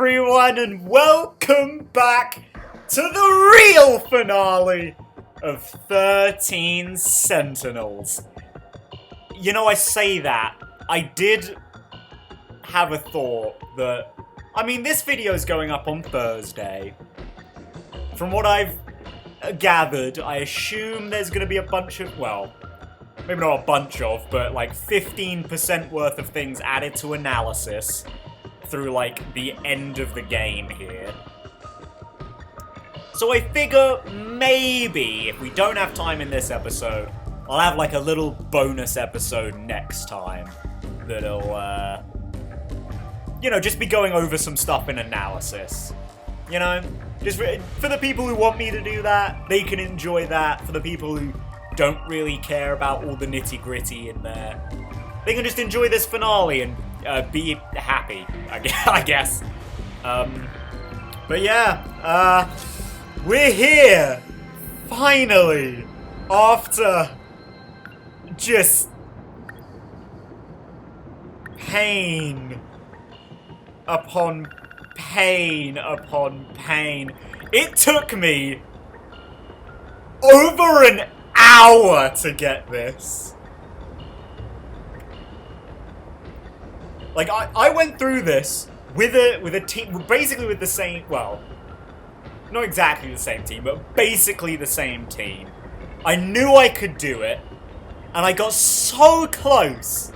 everyone, and welcome back to the real finale of 13 Sentinels. You know, I say that, I did have a thought that, I mean, this video is going up on Thursday. From what I've gathered, I assume there's going to be a bunch of, well, maybe not a bunch of, but like 15% worth of things added to analysis through like the end of the game here. So I figure maybe if we don't have time in this episode, I'll have like a little bonus episode next time that'll, you know, just be going over some stuff in analysis. You know, just for the people who want me to do that, they can enjoy that. For the people who don't really care about all the nitty-gritty in there, they can just enjoy this finale and be happy, I guess. But yeah, we're here, finally, after just pain upon pain upon pain. It took me over an hour to get this. Like, I went through this with a team, basically with the same, well, not exactly the same team, but basically the same team. I knew I could do it, and I got so close.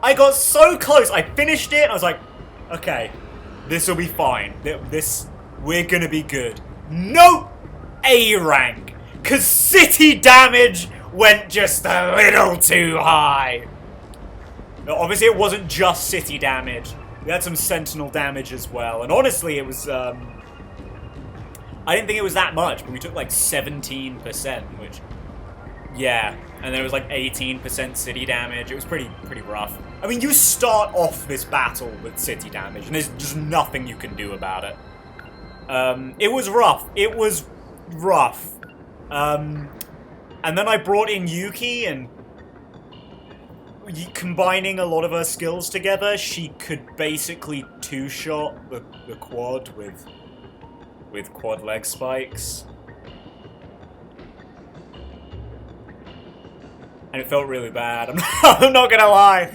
I got so close. I finished it, and I was like, okay, this will be fine. We're gonna be good. No A rank, cause city damage went just a little too high. No, obviously it wasn't just city damage. We had some sentinel damage as well, and honestly it was, I didn't think it was that much, but we took like 17%, which, yeah, and there was like 18% city damage. It was pretty rough. I mean, you start off this battle with city damage, and there's just nothing you can do about it. It was rough. It was rough. And then I brought in Yuki, and combining a lot of her skills together, she could basically two-shot the quad with quad leg spikes. And it felt really bad. I'm not gonna lie.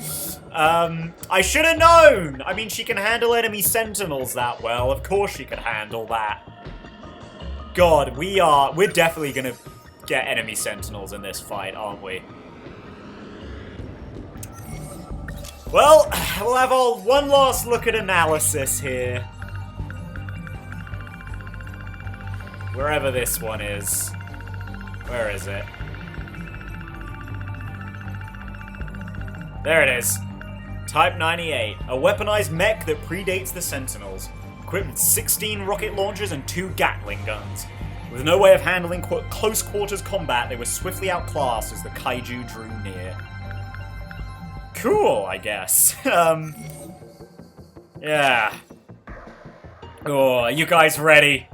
I should have known! I mean, she can handle enemy sentinels that well. Of course she can handle that. God, we're definitely gonna get enemy sentinels in this fight, aren't we? Well, we'll have one last look at analysis here. Wherever this one is. Where is it? There it is. Type 98, a weaponized mech that predates the Sentinels, equipped with 16 rocket launchers and 2 Gatling guns. With no way of handling close quarters combat, they were swiftly outclassed as the kaiju drew near. Cool, I guess. Yeah. Oh, are you guys ready?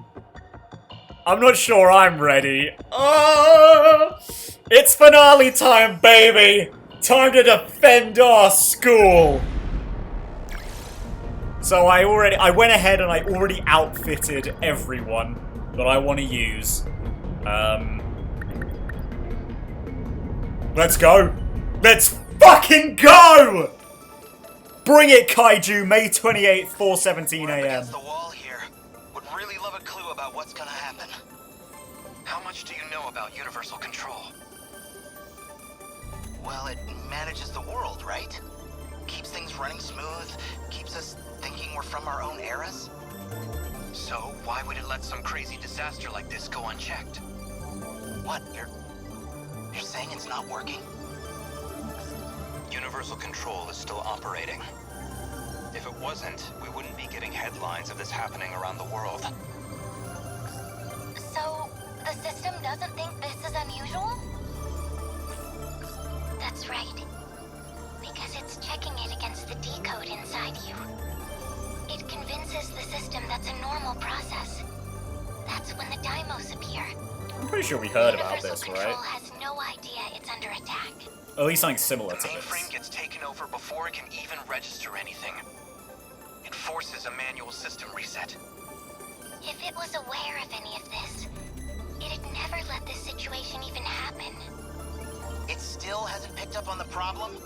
I'm not sure I'm ready. Oh, it's finale time, baby! Time to defend our school! So I went ahead and I already outfitted everyone that I want to use. Let's go! Let's fucking go! Bring it, Kaiju, May 28th, 4:17 a.m. The wall here. Would really love a clue about what's gonna happen. How much do you know about universal control? Well, it manages the world, right? Keeps things running smooth, keeps us thinking we're from our own eras. So, why would it let some crazy disaster like this go unchecked? What, you're saying it's not working? Universal control is still operating. If it wasn't, we wouldn't be getting headlines of this happening around the world. So, the system doesn't think this is unusual? That's right. Because it's checking it against the decode inside you. It convinces the system that's a normal process. That's when the daimos appear. I'm pretty sure we heard about Universal this, control right? has no idea it's under attack. At least something similar The to this. mainframe gets taken over before it can even register anything. It forces a manual system reset. If it was aware of any of this, it'd never let this situation even happen. It still hasn't picked up on the problem?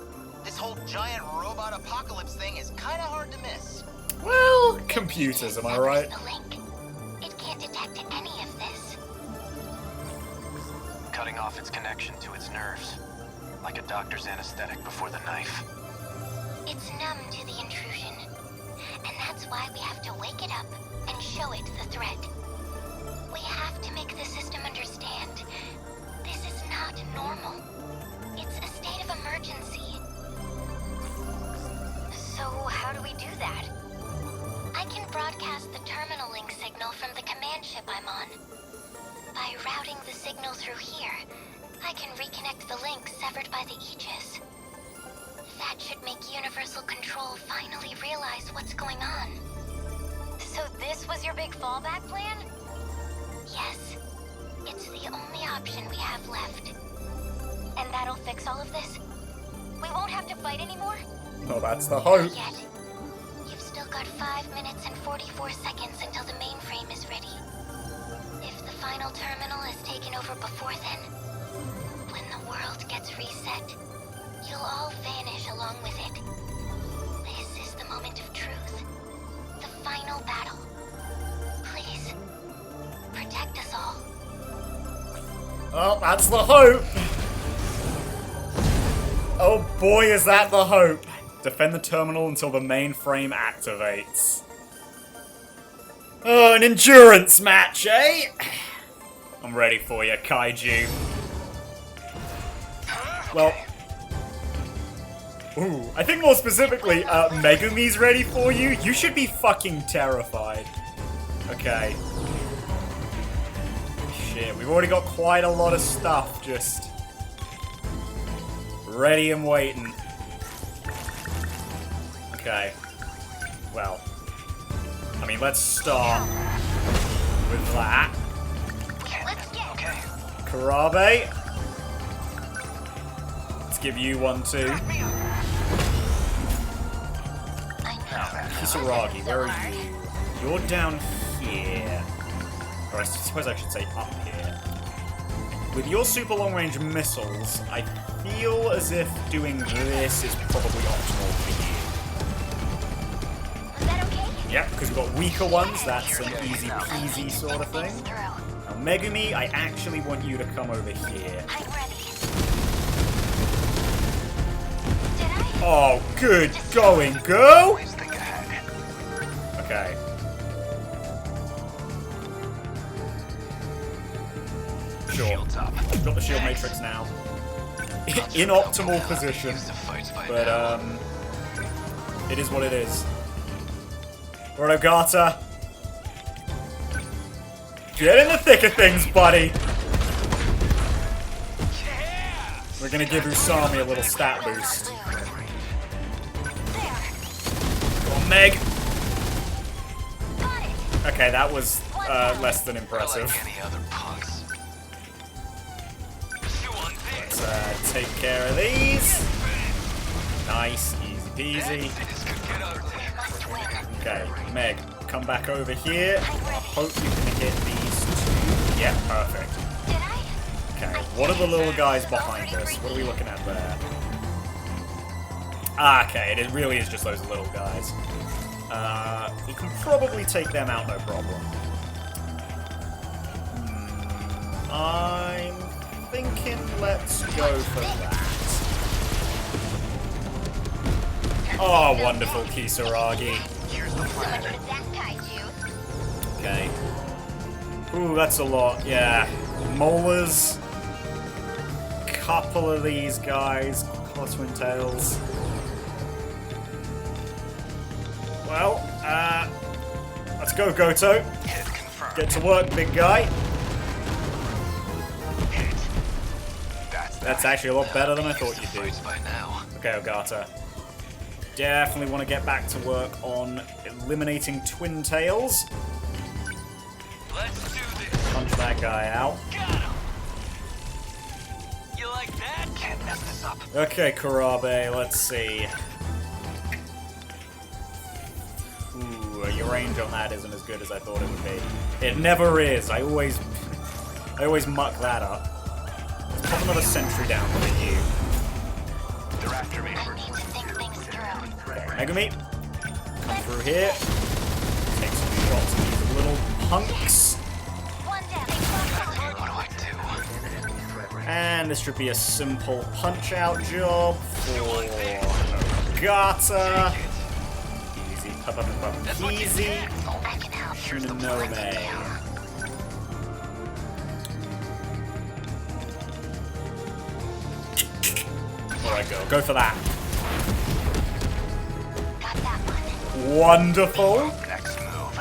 This whole giant robot apocalypse thing is kinda hard to miss. Well, computers, am I right? The link. It can't detect any of this. Cutting off its connection to its nerves. Like a doctor's anesthetic before the knife. It's numb to the intrusion. And that's why we have to wake it up and show it the threat. We have to make the system understand. This is not normal. It's a state of emergency. So how do we do that? I can broadcast the terminal link signal from the command ship I'm on. By routing the signal through here, I can reconnect the link severed by the Aegis. That should make Universal Control finally realize what's going on. So this was your big fallback plan? Yes. It's the only option we have left. And that'll fix all of this? We won't have to fight anymore? Oh, that's the hope. Not yet. You've still got 5 minutes and 44 seconds until the mainframe is ready. If the final terminal is taken over before then, when the world gets reset, you'll all vanish along with it. This is the moment of truth. The final battle. Please, protect us all. Oh, that's the hope. Oh boy, is that the hope. Defend the terminal until the mainframe activates. Oh, an endurance match, eh? I'm ready for you, Kaiju. Well, ooh, I think more specifically, Megumi's ready for you. You should be fucking terrified. Okay. Shit, we've already got quite a lot of stuff just ready and waiting. Okay. Well, I mean, let's start with that. Okay. Karabe. Let's give you one too. Kisaragi, where are you? You're down here. Or I suppose I should say up here. With your super long-range missiles, I feel as if doing this is probably optimal for you. Was that okay? Yep, because we've got weaker ones, that's an easy peasy sort of thing. Now, Megumi, I actually want you to come over here. I'm ready. Did I? Oh, good going, girl! Always think ahead. Okay. Sure. Shields up. I've got the shield matrix now. In optimal position. But, it is what it is. Right, Ogata. Get in the thick of things, buddy! We're gonna give Usami a little stat boost. Come on, Meg! Okay, that was, less than impressive. Let's, take care of these. Nice, easy peasy. Okay, Meg, come back over here. I hope you can hit these two. Yeah, perfect. Okay, what are the little guys behind us? What are we looking at there? Ah, okay, it really is just those little guys. We can probably take them out, no problem. I'm thinking let's go for that. Oh, wonderful, Kisaragi. Okay. Ooh, that's a lot, yeah. Molars. Couple of these guys. Couple of twin tails. Well, let's go, Goto. Get to work, big guy. That's actually a lot better than I thought you'd do. Okay, Ogata. Definitely want to get back to work on eliminating twin tails. Let's do this. Punch that guy out. You like that? Can't mess this up. Okay, Karabe, let's see. Ooh, your range on that isn't as good as I thought it would be. It never is. I always muck that up. Let's pop another sentry down for you. They're after me. I need to think things through. Okay, Megami. Come through here. Take some shots at these little punks. One down. What do I do? And this should be a simple punch-out job for Gata. Easy. Easy. I can help. Shinonome. Alright, go for that. Got that one. Wonderful. Next move.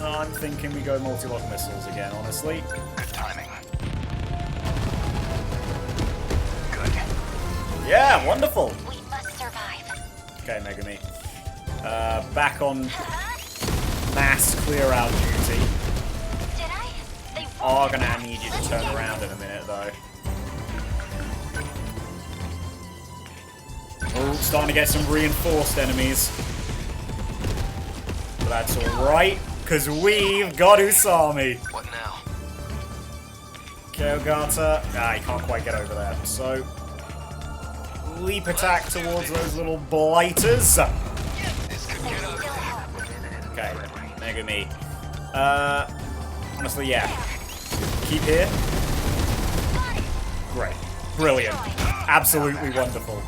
I'm thinking we go multi-lock missiles again, honestly. Good timing. Good. Yeah, wonderful. We must survive. Okay, Megami. Back on mass clear-out duty. Did I? They Are gonna need you to turn around in a minute, though. Oh, starting to get some reinforced enemies. But that's alright, because we've got Usami. What now? Kyogata. Ah, he can't quite get over there. So, leap attack towards those little blighters. This could get ugly. Okay, Megami. Honestly, yeah. Keep here. Great. Brilliant. Absolutely wonderful.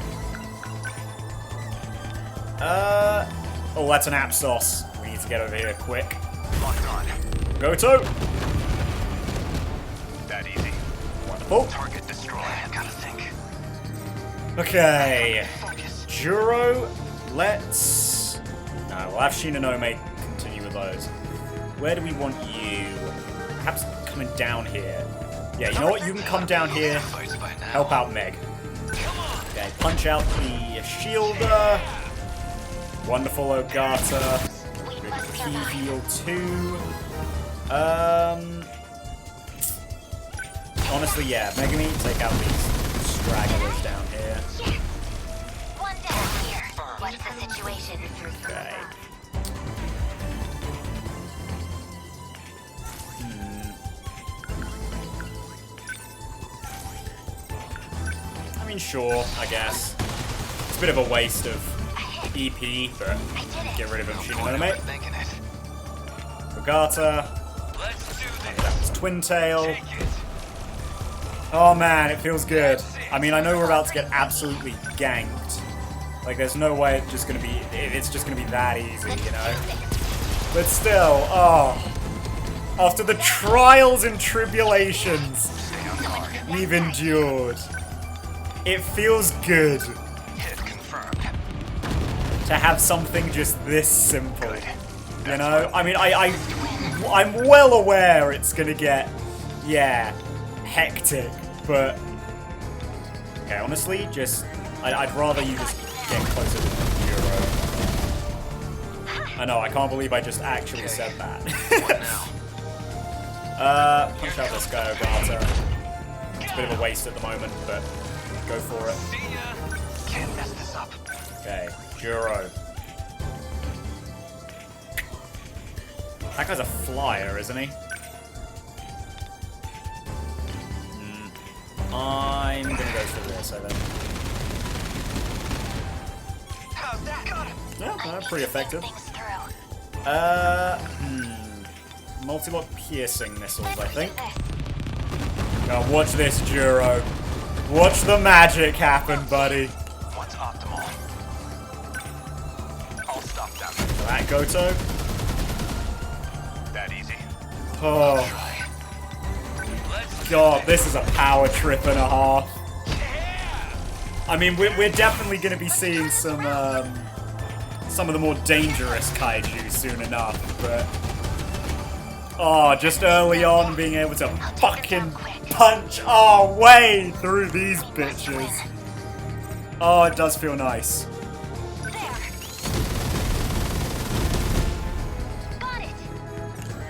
Oh, that's an Apsos. We need to get over here quick. Locked on. Goto! That easy. Wonderful. Target destroyed. Gotta think. Okay. Focus. Juro, let's... No, we'll have Shinonome continue with those. Where do we want you? Perhaps coming down here. Yeah, you know what? You can come down here, Fights by now. help out Meg. Okay, punch out the shielder. Wonderful Ogata. Good P heal too. Honestly, yeah, Megami, take out these stragglers down here. One down here. What's the situation? Okay. I mean, sure, I guess. It's a bit of a waste of EP, but get rid of him, Shinonome. Thinking it. Ogata. Let's do That this. was Twin Tail. Take it. Oh man, it feels good. I mean, I know we're about to get absolutely ganked. Like, there's no way it's just gonna be that easy, you know? But still, oh. After the trials and tribulations Stay on guard. we've endured, it feels good Hit confirmed. to have something just this simple. You know? I mean, I'm well aware it's gonna get, yeah, hectic, but... Okay, honestly, I'd rather you just get closer to the Juro. I know, I can't believe I just actually said that. What now? Punch out this guy, Ogata. It's a bit of a waste at the moment, but go for it. See ya. Can't mess this up. Okay, Juro. That guy's a flyer, isn't he? I'm gonna go for this, I think. How's that? Got him. Yeah, pretty effective. Things through. Multi-lock piercing missiles, I think. Now watch this, Juro. Watch the magic happen, buddy. What's optimal? I'll stop them. That Goto. That easy. Oh, Let's God, this is a power trip and a half. I mean, we're definitely going to be seeing some of the more dangerous kaiju soon enough, but... Oh, just early on being able to fucking punch our way through these bitches. Oh, it does feel nice. Got it.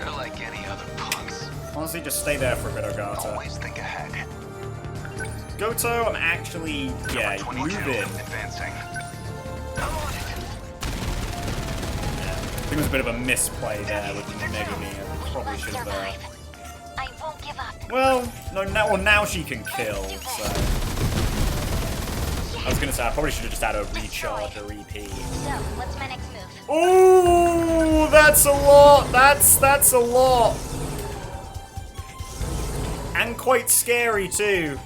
They're like any other punks. Honestly, just stay there for a bit, Ogata. Always think ahead. Goto, I'm actually, yeah, move in. Advancing. think it was a bit of a misplay there with Megumi. I probably should have. I won't give up. Well, no, now she can kill. So I was gonna say I probably should have just had a recharge or EP. So, what's my next move? Ooh, that's a lot. That's a lot. And quite scary too.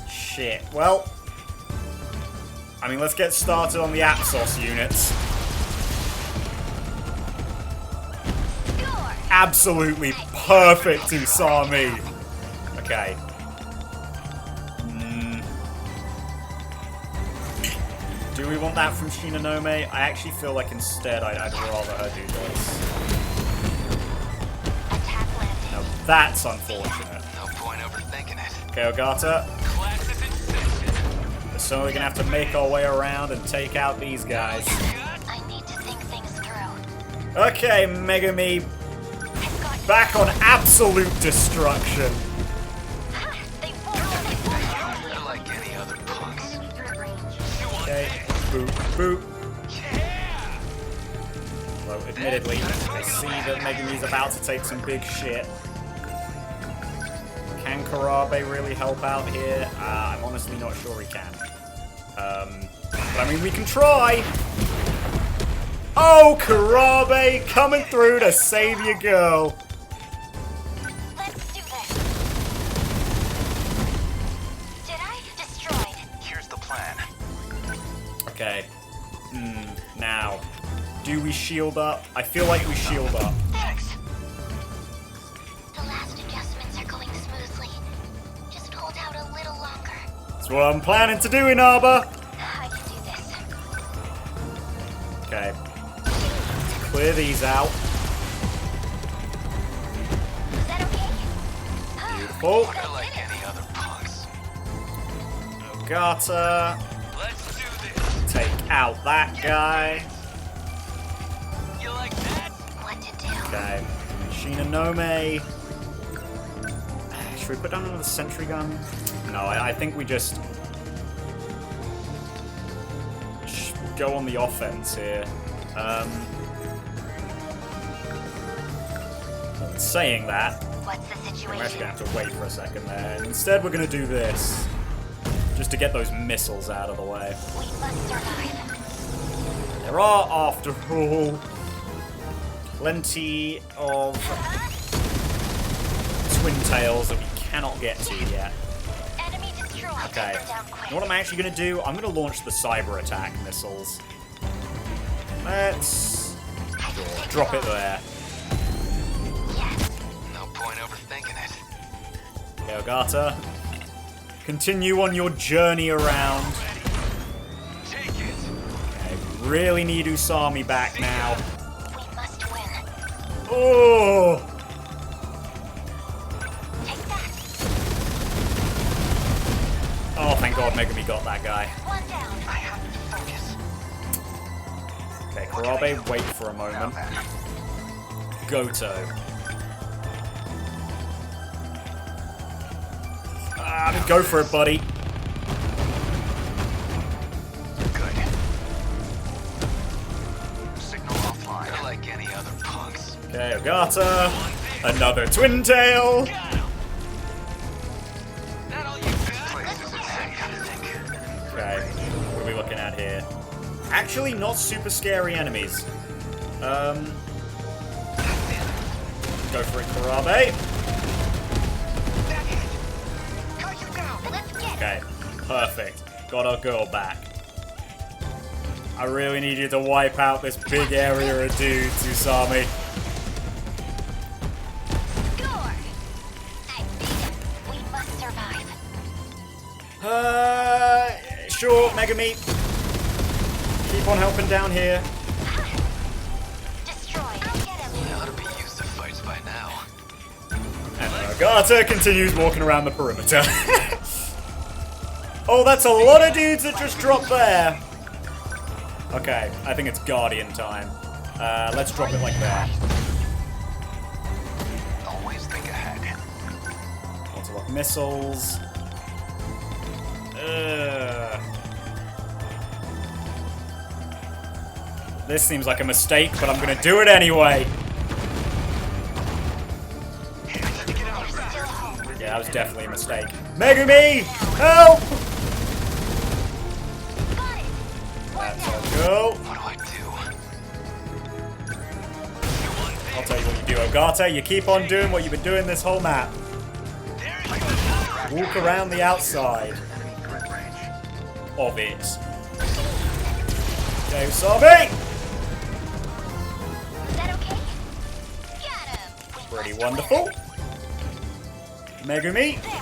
Shit. Well, I mean, let's get started on the Apsos units. Absolutely perfect Usami. Okay. Do we want that from Shinonome? I actually feel like instead I'd rather her do this. Now that's unfortunate. No point overthinking it. Okay, Ogata. We're slowly gonna have to make our way around and take out these guys. I need to think things through. Okay, Megami. Back on absolute destruction. They won't. They're like any other punks. Okay. Boop, boop. Although, admittedly, I see that Megumi's about to take some big shit. Can Karabe really help out here? I'm honestly not sure he can. But I mean, we can try! Oh, Karabe coming through to save your girl! Let's do this. Did I? Destroyed. Here's the plan. Okay. Now, do we shield up? I feel like we shield up. Thanks. The last adjustments are going smoothly. Just hold out a little longer. That's what I'm planning to do, Inaba! I can do this. Okay. Clear these out. Is that okay? Beautiful. They're like any other punks. Ogata. Let's do this. Take out that guy. You like that? What to do? Okay. Shinonome. Should we put down another sentry gun? No, I think we just go on the offense here. Saying that, What's the I'm actually situation? gonna have to wait for a second there. Instead, we're gonna do this. Just to get those missiles out of the way. We must survive. There are, after all, plenty of twin tails that we cannot get to yet. Enemy destroyed. Okay. They're down quick. What I'm actually going to do, I'm going to launch the cyber attack missiles. Let's drop it there. Yes. No point overthinking it. Okay, Ogata. Continue on your journey around. Take it. I really need Usami back now. We must win. Oh! Take that. Oh, thank God Megami got that guy. One down. I have to focus. Okay, Karabe, wait for a moment. Goto. Go for it, buddy. Good. Signal offline. They're like any other punks. Okay, Ogata. Another twin tail. That all you got? Place isn't safe, I think. Okay, what are we looking at here? Actually, not super scary enemies. Go for it, Karabe. Let's get Okay, perfect. Got our girl back. I really need you to wipe out this big area of dudes, Usami. score. I beat him. We must survive. Sure, Megami. Keep on helping down here. Destroyed. I'll get him. They ought to be used to fights by now. And Ogata continues walking around the perimeter. Oh, that's a lot of dudes that just dropped there. Okay, I think it's Guardian time. Let's drop it like that. Always think ahead. Lots of missiles. This seems like a mistake, but I'm gonna do it anyway. Yeah, that was definitely a mistake. Megumi! Help! That's all cool. What do I do? I'll tell you what you do, Ogata. You keep on doing what you've been doing this whole map. Walk around the outside of it. Okay, Usabi! Is that okay? Got him. We Pretty must wonderful. win. Megumi, There.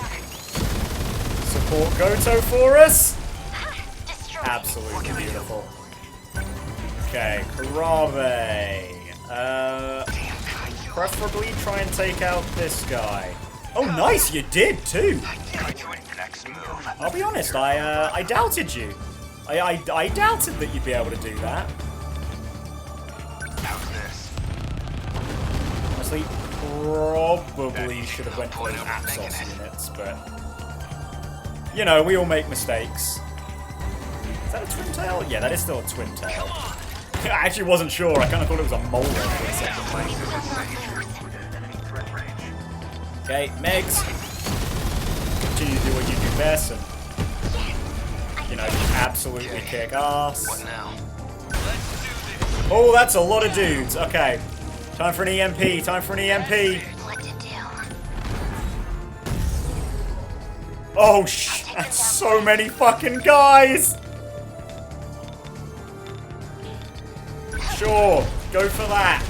support Goto for us. Ha, destroyed. Absolutely beautiful. Okay, Karabe. Preferably try and take out this guy. Oh, nice, you did too. Next move. I'll be honest, I doubted you. I doubted that you'd be able to do that. How's this? Honestly, probably should have went for those Apsos units, but you know, we all make mistakes. Is that a twin tail? Yeah, that is still a twin tail. I actually wasn't sure. I kind of thought it was a molar for a second. Okay, Megs. Continue to do what you do best and, you know, absolutely kick ass. What now? Oh, that's a lot of dudes. Okay. Time for an EMP. Time for an EMP. What to do? Oh, that's so many fucking guys. Sure, go for that.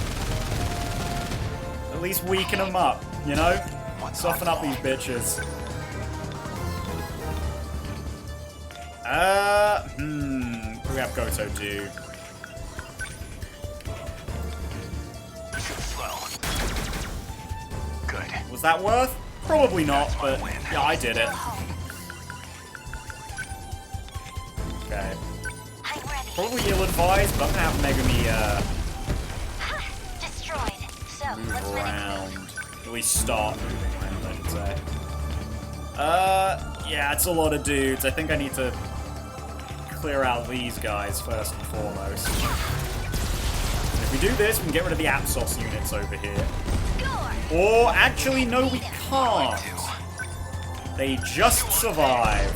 At least weaken them up, you know? Soften up these bitches. What do we have Goto do? Too slow. Good. Was that worth? Probably not, but yeah, I did it. Okay. I'm ready. Probably ill-advised, but I'm gonna have Megumi Ha, destroyed. So, move what's the next around. move? At least start moving around, I should say. Yeah, it's a lot of dudes. I think I need to clear out these guys first and foremost. And if we do this, we can get rid of the Apsos units over here. Score. Or, actually, no, we can't. They just survive.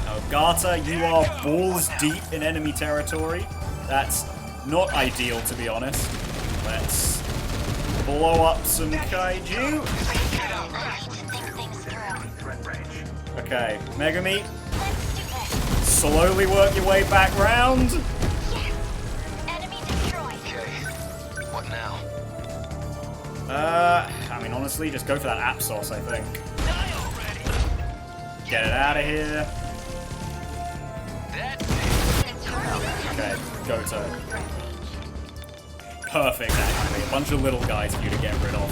Ogata, you are balls deep in enemy territory. That's not ideal, to be honest. Let's blow up some kaiju. I need to think things through. Okay, Megumi, Let's do this. slowly work your way back round. Yes. Enemy destroyed. Okay. What now? I mean, honestly, just go for that Apsos, I think. Get it out of here. Okay, Goto. Perfect, actually. A bunch of little guys for you to get rid of.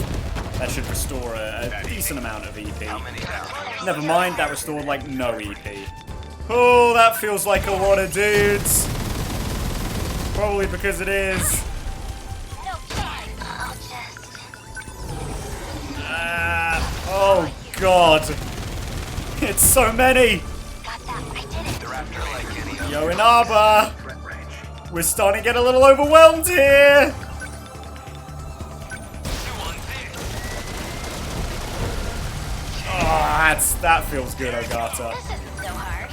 That should restore a decent amount of EP. How many down? Never mind, that restored like no EP. Oh, that feels like a lot of dudes. Probably because it is. No kidding. I'll just... Oh god. It's so many. Got that. I did it. They're after like any other. Yo, Inaba. We're starting to get a little overwhelmed here. Oh, that feels good, Ogata. This isn't so hard.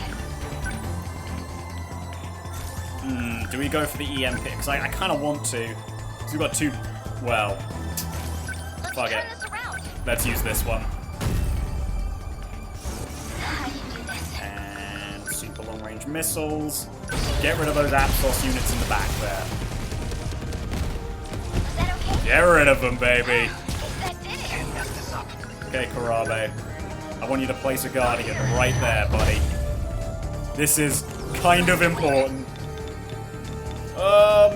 Do we go for the EMP? Because I kind of want to. Because we've got two. Well, Let's fuck turn it. this around. Let's use this one. I can do this. And super long range missiles. Get rid of those Apsos units in the back there. Is that okay? Get rid of them, baby. That did it. Can't mess this up. Okay, Karabe. I want you to place a guardian right there, buddy. This is kind of important.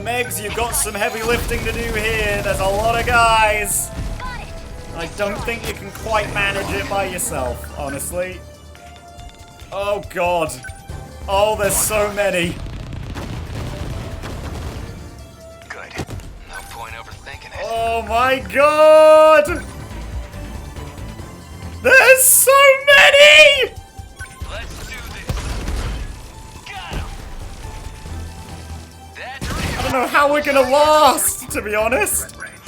Megs, you've got some heavy lifting to do here. There's a lot of guys. Got it. I don't think you can quite manage it by yourself, honestly. Oh, God. Oh, there's so many. Good. No point overthinking it. Oh, my God. There's so many. Let's do this. Got him. how we're gonna last, to be honest. I'm ready.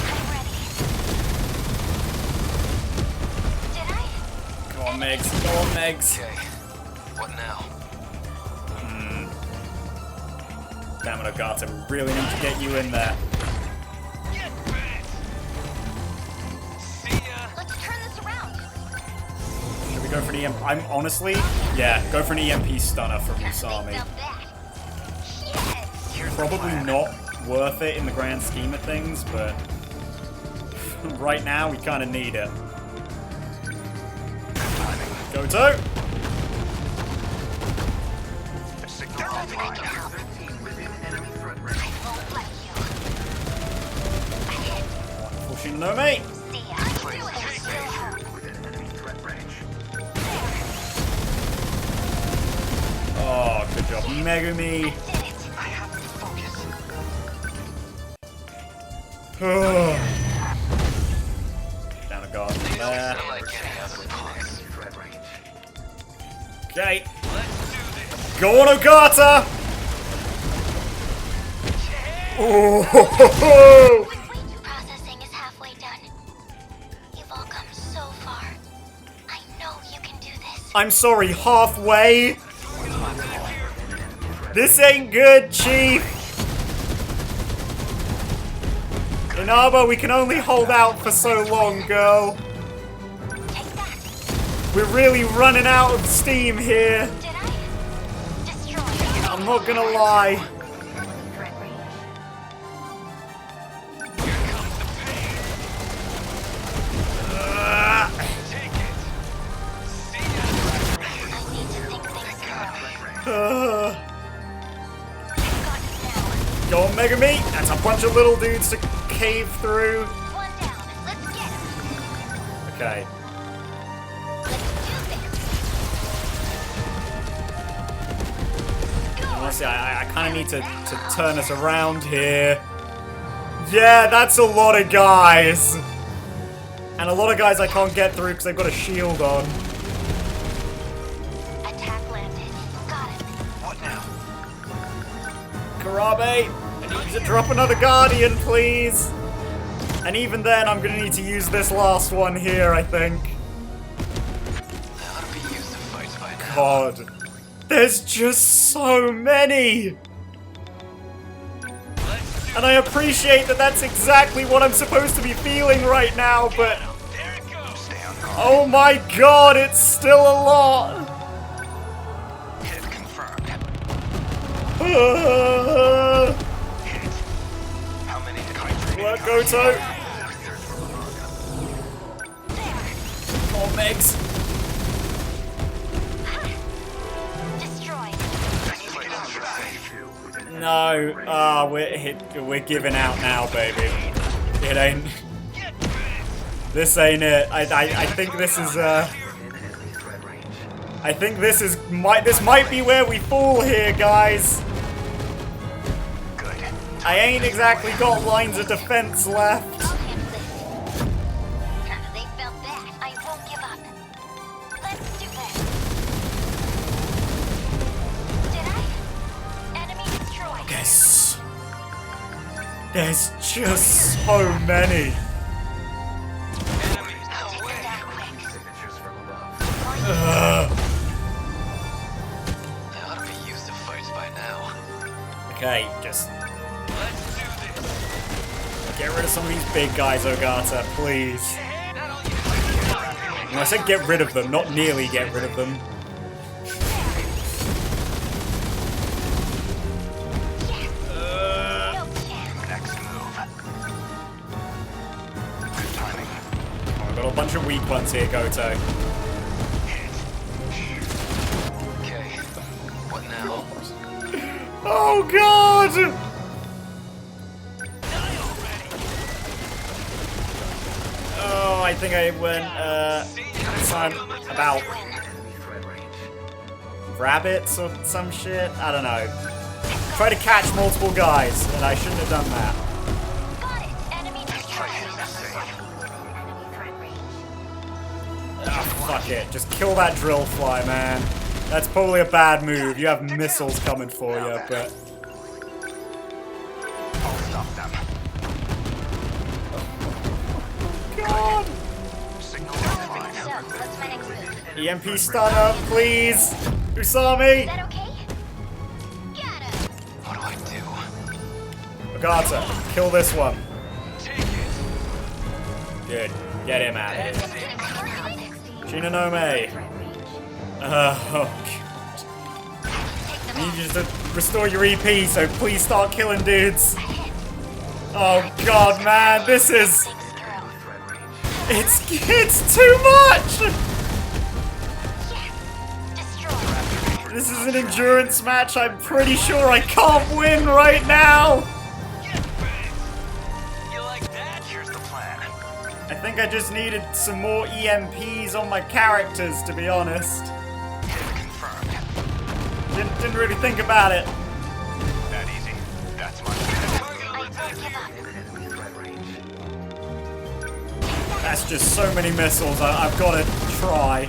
Did I? Go on, Megs. Go on, Megs. Okay. What now? Damn it, Ogata. We really need to get you in there. Let's turn this around. Should we go for an EMP? I'm honestly, yeah, go for an EMP stunner from They Usami. felt that. Yes. Probably not worth it in the grand scheme of things, but right now we kind of need it. Goto! I can help. I won't let you. Ahead. Fushinome! See ya. Oh, good job. Megumi! Did it. I have to focus. Down a guard there. I like getting out of the punks. Okay. Go on, Ogata! Oh, Processing is halfway done. You've all come so far. I know you can do this. I'm sorry, halfway? This ain't good, Chief! Inaba, we can only hold out for so long, girl. Take that. We're really running out of steam here. Did I? Destroy. I'm not gonna lie. I need to think things through. I've got it now. Go on, Megami. That's a bunch of little dudes to cave through. One down. Let's get him. Okay. Let's do this. Honestly, I kind of need to turn us around here. Yeah, that's a lot of guys. And a lot of guys I can't get through because they've got a shield on. Attack landed. Got it. What now? Karabe, I need to drop another Guardian, please. And even then, I'm gonna need to use this last one here, I think. They ought to be used to fights by now. God. There's just so many! And I appreciate that that's exactly what I'm supposed to be feeling right now, but... Stay on guard. Oh my god, it's still a lot! Hit confirmed. Hit. How many did I Work, Goto! Come on, Megs! Destroyed. No, we're giving out now, baby. It ain't... This ain't it. I think this is, I think this might be where we fall here, guys. Good. I ain't exactly got lines of defense left. I'll handle this. They felt that. I won't give up. Let's do this. Did I? Enemy destroyed. Yes. There's just so many. I'll take them down quick. They ought to be used to fights by now. Okay, just get rid of some of these big guys, Ogata, please. And I said get rid of them, not nearly get rid of them. No chance. Next move. Good timing. I've got a bunch of weak ones here, Goto. Okay. What now? Oh god! Oh, I think I went, some, about rabbits or some shit? I don't know. Try to catch multiple guys, and I shouldn't have done that. Got it. Enemy destroyed. Ah, fuck it. Just kill that drill fly, man. That's probably a bad move. You have missiles coming for you, but... god! Signal So, offline. what's my next move? EMP stunner, please! Usami! Is that okay? Got him! What do I do? Ogata, kill this one. Take it. Good. Get him out of here. Let's get him out now. Shinonome. Oh, Take I them need you to restore your EP, so please start killing dudes. Oh god, man, this is... It's too much! This is an endurance match. I'm pretty sure I can't win right now. You like that? Here's the plan. I think I just needed some more EMPs on my characters, to be honest. Confirmed. Didn't really think about it. That easy. That's my I don't give up. That's just so many missiles. I've got to try.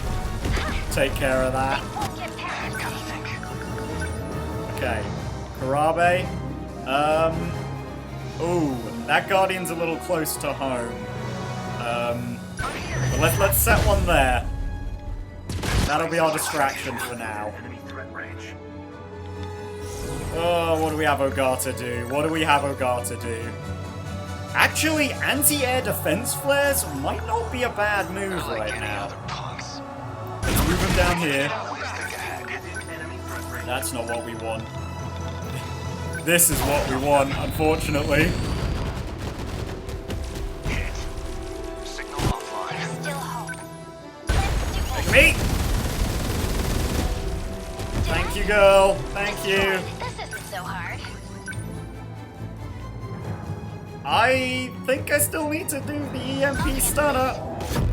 Take care of that. Won't get past. Gotta think. Okay. Karabe. Ooh, that Guardian's a little close to home. But let's set one there. That'll be our distraction for now. Enemy threat range. Oh, what do we have Ogata do? What do we have Ogata do? Actually, anti-air defense flares might not be a bad move Like right any now. other punks. Let's move him down here. Always think ahead. That's not what we want. This is what we want, unfortunately. Hit. Signal offline. There's still hope. Let's do this. Me! Thank you, girl. Thank you. This isn't so hard. I think I still need to do the EMP stunner,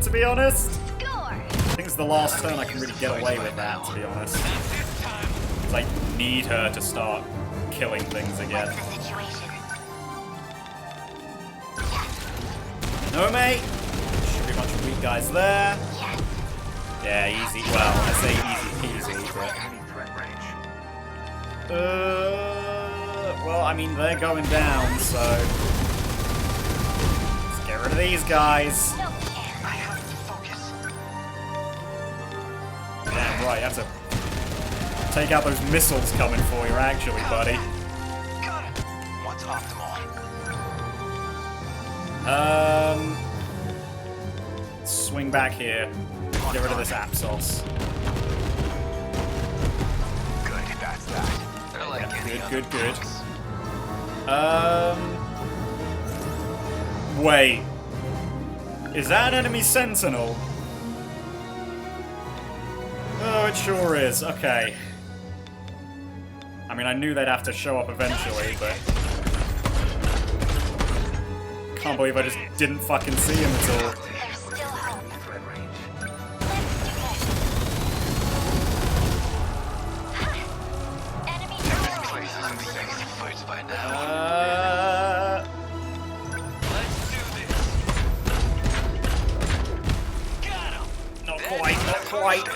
to be honest. Score! I think it's the last turn I can really get away with that, to be honest. 'Cause I need her to start killing things again. What's the situation? No, mate. Should be a bunch of weak guys there. Yes. Yeah, easy. Well, I say easy peasy, but... well, I mean, they're going down, so... Let's get rid of these guys. No chance. I have to focus. Damn right, you have to take out those missiles coming for you, actually, buddy. Got it. What's optimal? Swing back here. Get rid of this Apsos. Good, that's that. They're like any Good, other good, good. punks. Wait. Is that an enemy Sentinel? Oh, it sure is. Okay. I mean, I knew they'd have to show up eventually, but... Can't believe I just didn't fucking see him at all. There's still hope. Threat range. Enemy This turret. place isn't safe to fight by now. Let's do this. Got him. Not quite, not quite.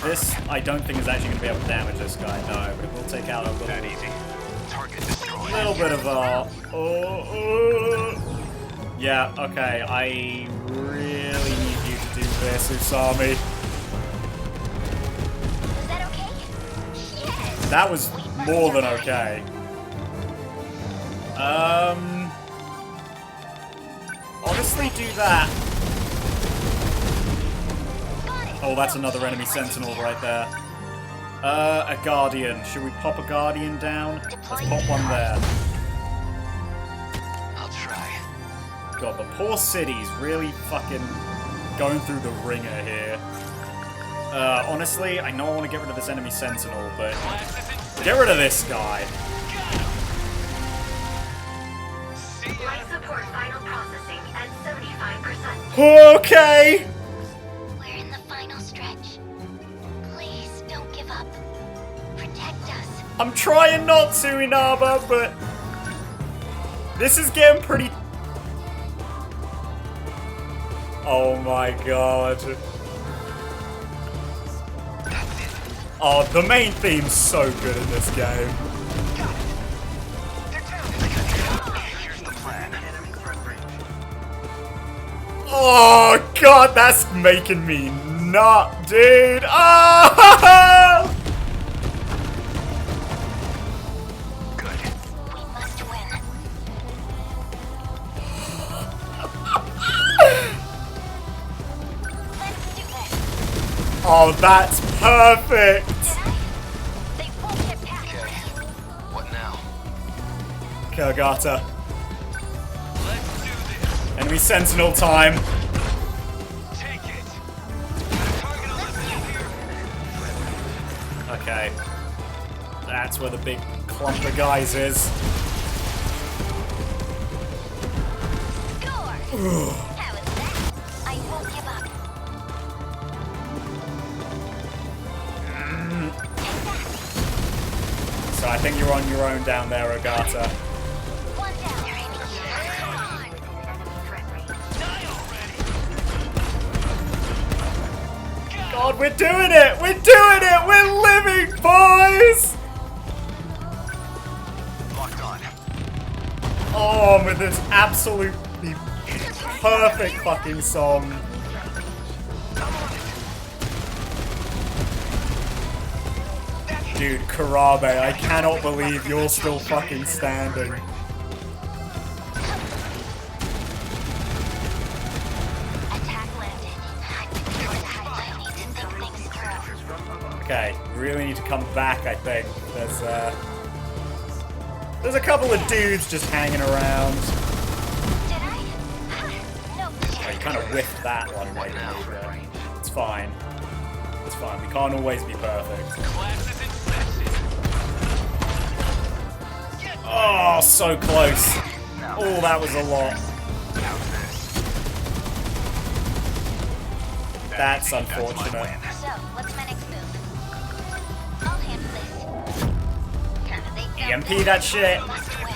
This, I don't think is actually going to be able to damage this guy, no, but it will take out a That little, easy. Target destroyed. little bit of yeah, okay, I really need you to do this, Usami. Is that okay? Yes. That was more than okay. Honestly, do that. Got it. Oh, that's another enemy Sentinel right there. A Guardian. Should we pop a Guardian down? Let's pop one there. I'll try. God, the poor city's really fucking going through the ringer here. Honestly, I know I want to get rid of this enemy Sentinel, but get rid of this guy. Life support final processing at 75%. Okay! We're in the final stretch. Please don't give up. Protect us. I'm trying not to, Inaba, but this is getting pretty... Oh my god. Oh, the main theme's so good in this game. Oh god, that's making me nut, dude. Oh! Good. We must win. Let's do this. Oh, that's perfect. Did I? They won't get past Okay. me. What now? Kurgata. Let's do this. Enemy Sentinel time. Take it. Target eliminated here. Okay. That's where the big clump of guys is. Score! How was that? I won't give up. Take that. So I think you're on your own down there, Ogata. One down. Come on. God, we're doing it! We're doing it! We're living, boys! Locked on. Oh, with this absolutely perfect fucking song. Dude, Karabe, I cannot believe you're still fucking standing. Attack landed. I need to think things through. Okay, really need to come back, I think. There's a couple of dudes just hanging around. Did I? No. Oh, you kind of whiffed that one, maybe. But it's fine. It's fine. We can't always be perfect. Class is in session. Oh, so close. Oh, that was a lot. How's this? That's That's my unfortunate. plan. So, what's my next move? I'll handle this. They don't EMP that shit. must win.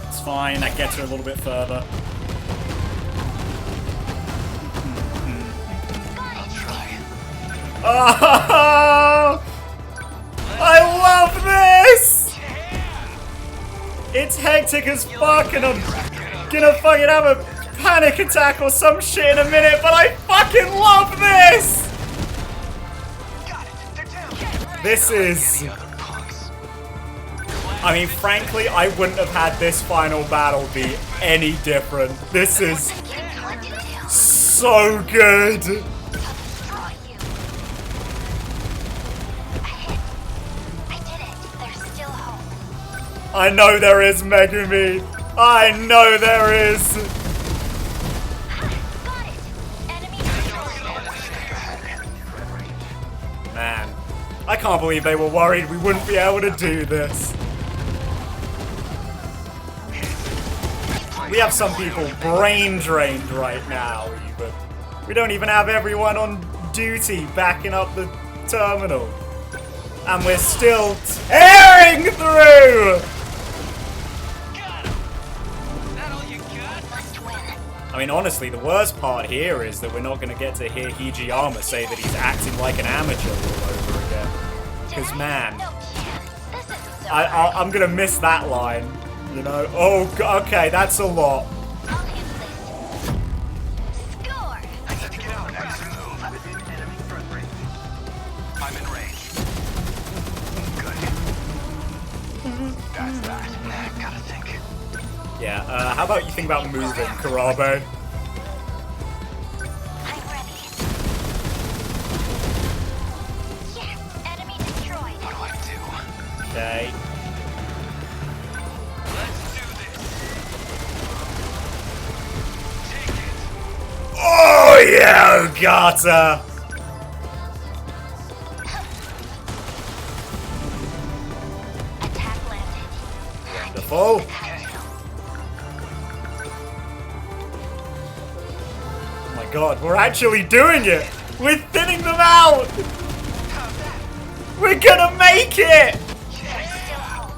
It's fine. That gets her a little bit further. I'll try. Oh! I love this! It's hectic as fuck and I'm gonna fucking have a panic attack or some shit in a minute, but I fucking love this! Got it. They're down. This is... The other punks. I mean, frankly, I wouldn't have had this final battle be any different. This is What to do? so good! Destroy you. I hit. I did it. There's still hope. I know there is, Megumi! I know there is! Got it. Enemy destroyed. Man, I can't believe they were worried we wouldn't be able to do this. We have some people brain drained right now, even. We don't even have everyone on duty backing up the terminal. And we're still tearing through! That all you got? Must win. I mean, honestly, the worst part here is that we're not going to get to hear Hijiyama say that he's acting like an amateur all over again. Because, man, No chance. This isn't so I'm going to miss that line, you know? Oh, okay, that's a lot. I'll handle this. Score! I need to get out. Next move. I'm in range. Good. That's that. Gotta think. Yeah, how about you think about moving, Karabe? I'm ready. Yes! Enemy destroyed. What do I do? Okay. Let's do this. Take it. Oh, yeah, Ogata! Attack landed. Wonderful. Oh my god, we're actually doing it! We're thinning them out! We're gonna make it! There's still hope.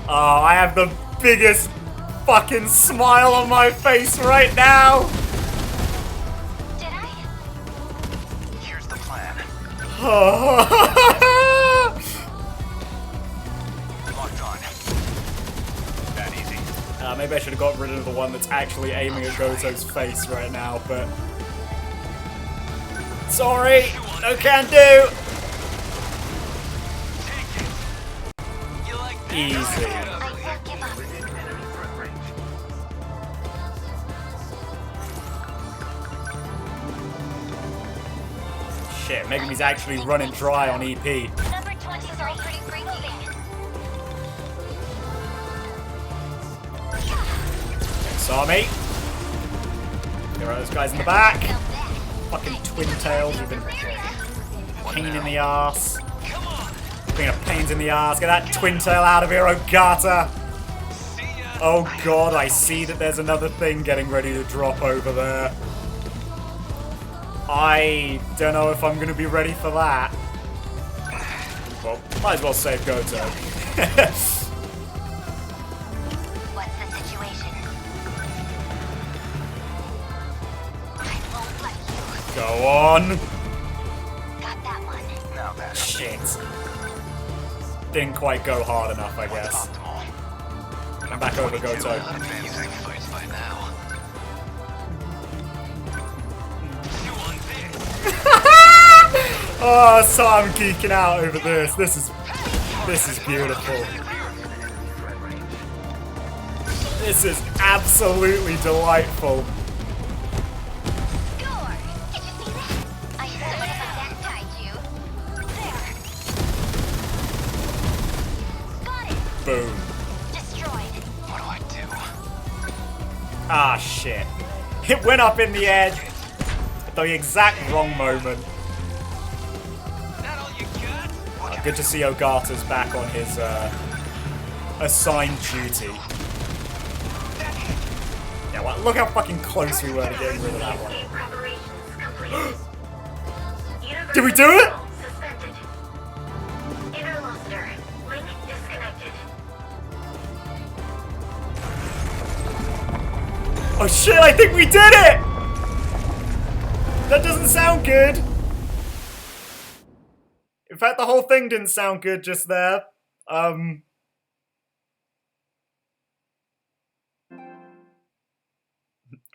Oh, I have the biggest fucking smile on my face right now! Did I? Here's the plan. Oh. Maybe I should have got rid of the one that's actually aiming at Goto's face right now, but... Sorry! No can do! Easy. Shit, Megumi's actually running dry on EP. Number 20s are all pretty free moving. Saw me. There are those guys in the back. Fucking twin tails who've been pain in the ass. Being a pains in the ass. Get that twin tail out of here, Ogata. Oh god, I see that there's another thing getting ready to drop over there. I don't know if I'm going to be ready for that. Well, might as well save Goto. What's the situation? I won't let you. Go on. Got that one. Now that Shit. Didn't quite go hard enough, I guess. optimal. I'm back over Goto. Advancing fights by now. Oh, so I'm geeking out over this. This is beautiful. This is absolutely delightful. Score! Did you see that? I thought that tied you. There. Got it. Boom. Destroyed. What do I do? Ah, shit. It went up in the edge at the exact wrong moment. Good to see Ogata's back on his assigned duty. Yeah, well, look how fucking close we were to getting rid of that one. Did we do it? Suspended. Inner luster. Link disconnected. Oh shit, I think we did it! That doesn't sound good. In fact, the whole thing didn't sound good just there.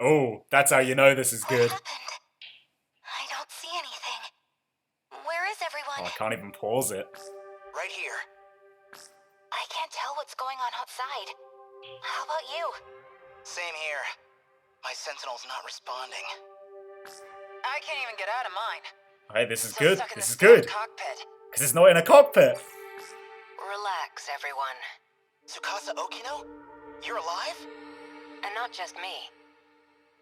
Oh, that's how you know this is good. What happened? I don't see anything. Where is everyone? Oh, I can't even pause it. Right here. I can't tell what's going on outside. How about you? Same here. My Sentinel's not responding. I can't even get out of mine. Hey, this is So good. stuck in This is damn good. Cockpit. Because it's not in a cockpit. Relax, everyone. Tsukasa Okino? You're alive? And not just me.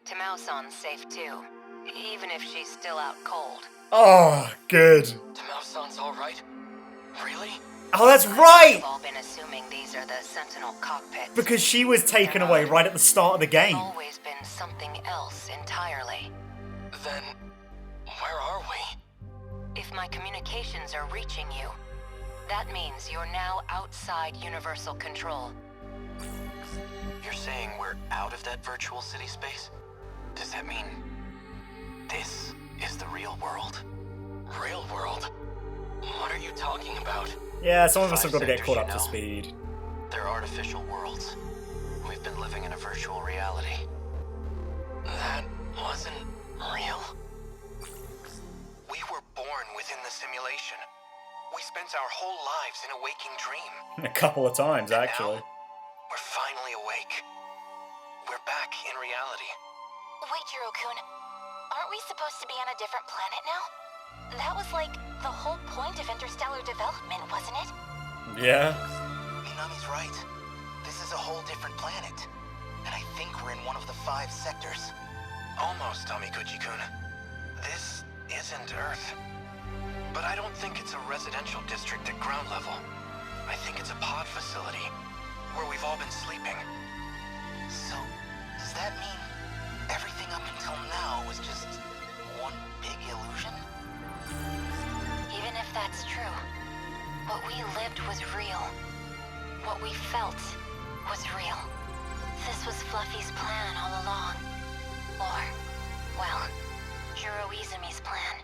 Tamao-san's safe too. Even if she's still out cold. Oh, good. Tamao-san's alright? Really? Oh, that's right! We've all been assuming these are the Sentinel cockpits. Because she was taken away right at the start of the game. Always been something else entirely. Then, where are we? If my communications are reaching you, that means you're now outside Universal Control. You're saying we're out of that virtual city space? Does that mean this is the real world? Real world? What are you talking about? Yeah, some of us have got to get Sectors, caught up you to know. speed. They're artificial worlds. We've been living in a virtual reality. That wasn't real. We were born within the simulation. We spent our whole lives in a waking dream. A couple of times, And actually. now, we're finally awake. We're back in reality. Wait, Jiro-kun. Aren't we supposed to be on a different planet now? That was like the whole point of interstellar development, wasn't it? Yeah. Minami's right. This is a whole different planet. And I think we're in one of the 5 sectors. Almost, Tamikuchi-kun. This isn't Earth. But I don't think it's a residential district at ground level. I think it's a pod facility, where we've all been sleeping. So, does that mean everything up until now was just one big illusion? Even if that's true, what we lived was real. What we felt was real. This was Fluffy's plan all along. Or, well, Jiro Izumi's plan.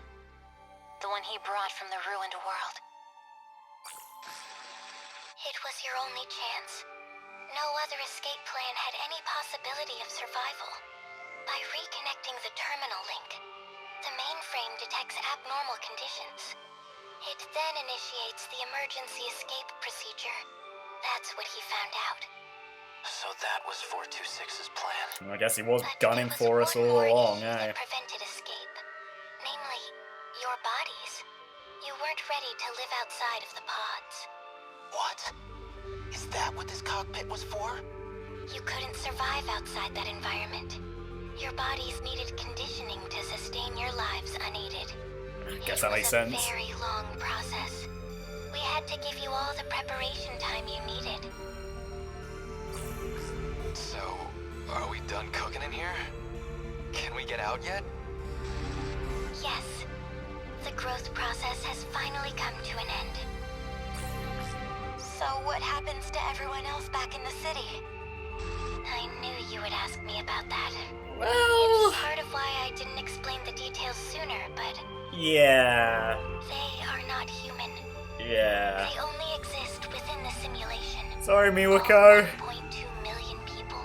The one he brought from the ruined world. It was your only chance. No other escape plan had any possibility of survival. By reconnecting the terminal link, the mainframe detects abnormal conditions. It then initiates the emergency escape procedure. That's what he found out. So that was 426's plan. I guess he was But gunning there was for us one all more along, issue eh? that prevented escape. Namely, your bodies. You weren't ready to live outside of the pods. What? Is that what this cockpit was for? You couldn't survive outside that environment. Your bodies needed conditioning to sustain your lives unaided. Guess that makes sense. It was a very long process. We had to give you all the preparation time you needed. So, are we done cooking in here? Can we get out yet? Yes. The growth process has finally come to an end. So what happens to everyone else back in the city? I knew you would ask me about that. Well, It's part of why I didn't explain the details sooner, but yeah. they are not human. Yeah. They only exist within the simulation. Sorry, All Miwako. 1.2 million people.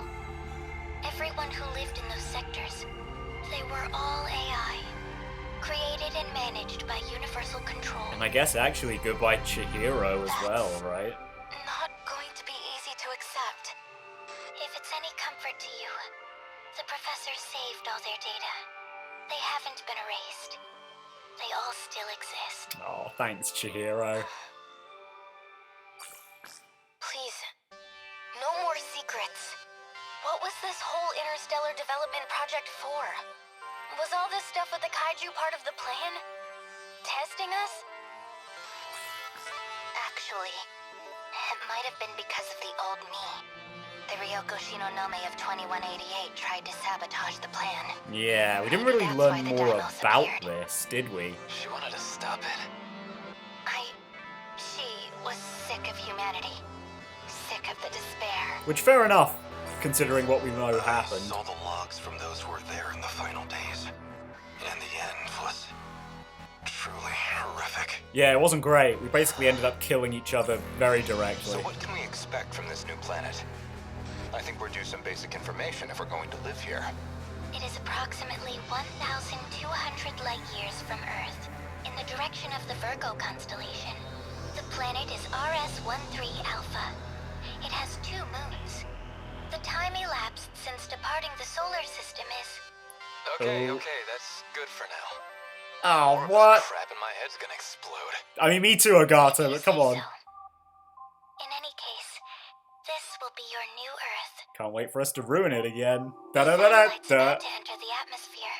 Everyone who lived in those sectors, they were all AI. Created and managed by Universal Control. And I guess actually goodbye Chihiro as well, right? Not going to be easy to accept. If it's any comfort to you, the professor saved all their data. They haven't been erased. They all still exist. Oh, thanks, Chihiro. Please, no more secrets. What was this whole interstellar development project for? Was all this stuff with the kaiju part of the plan? Testing us? Actually, it might have been because of the old me. The Ryoko Shinonome of 2188 tried to sabotage the plan. Yeah, we didn't really That's why learn the more daimos about appeared. this, did we? She wanted to stop it. She was sick of humanity. Sick of the despair. Which, fair enough, considering what we know I happened. saw the logs from those who were there in the final days. And the end was truly horrific. Yeah, it wasn't great. We basically ended up killing each other very directly. So what can we expect from this new planet? I think we're due some basic information if we're going to live here. It is approximately 1,200 light years from Earth, in the direction of the Virgo constellation. The planet is RS-13 Alpha. It has 2 moons. The time elapsed since departing the solar system is... Okay, Oh. okay, that's good for now. Oh, More of what? this crap in my head's gonna explode. I mean, me too, Agata, but come on. In any case, this will be your new Earth. Can't wait for us to ruin it again. Satellite's Da-da-da-da-da. about to enter the atmosphere.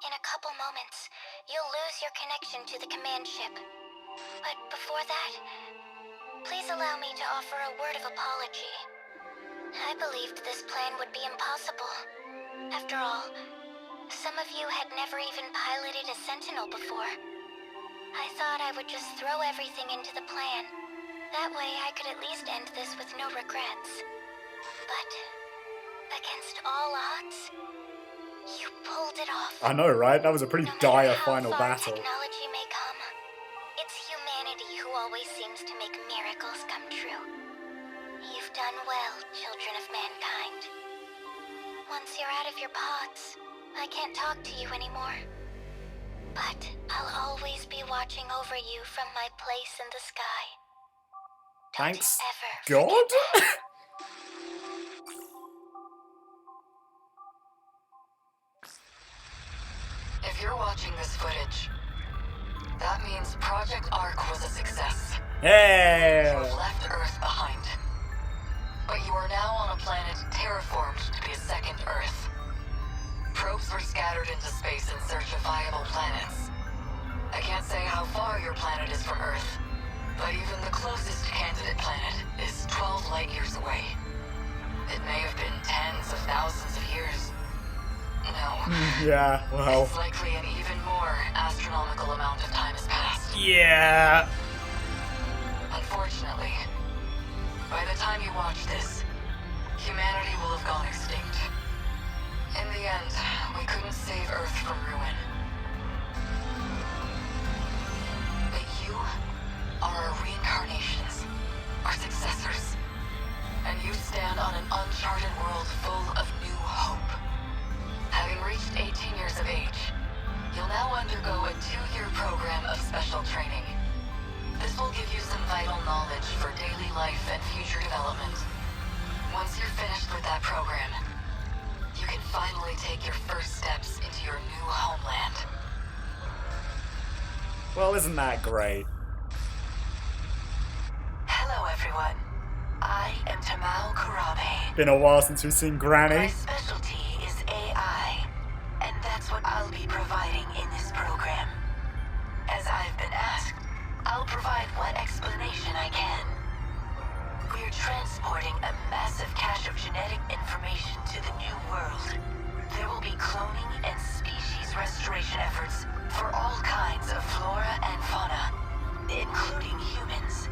In a couple moments, you'll lose your connection to the command ship. But before that, please allow me to offer a word of apology. I believed this plan would be impossible. After all, some of you had never even piloted a Sentinel before. I thought I would just throw everything into the plan. That way I could at least end this with no regrets. But, against all odds, you pulled it off. I know, right? That was a pretty No matter dire how final far battle. technology may come, it's humanity who always seems to make miracles come true. You've done well, children of mankind. Once you're out of your pods, I can't talk to you anymore. But I'll always be watching over you from my place in the sky. Don't Thanks, ever God? forget that. If you're watching this footage, that means Project Ark was a success. Hey! You have left Earth behind. But you are now on a planet terraformed to be a second Earth. Probes were scattered into space in search of viable planets. I can't say how far your planet is from Earth, but even the closest candidate planet is 12 light years away. It may have been tens of thousands of years. No. Yeah, well. It's likely an even more astronomical amount of time has passed. Yeah! Unfortunately, by the time you watch this, humanity will have gone extinct. In the end, we couldn't save Earth from ruin. But you are our reincarnations, our successors. And You stand on an uncharted world full of new hope. Having reached 18 years of age, you'll now undergo a 2-year program of special training. This will give you some vital knowledge for daily life and future development. Once you're finished with that program, you can finally take your first steps into your new homeland. Well, isn't that great? Hello, everyone. I am Tamao Kurabe. Been a while since we've seen My Granny. specialty is AI, and that's what I'll be providing in this program. As I've been asked, I'll provide what explanation I can. We're transporting a massive cache of genetic information to the new world. There will be cloning and species restoration efforts for all kinds of flora and fauna, including humans.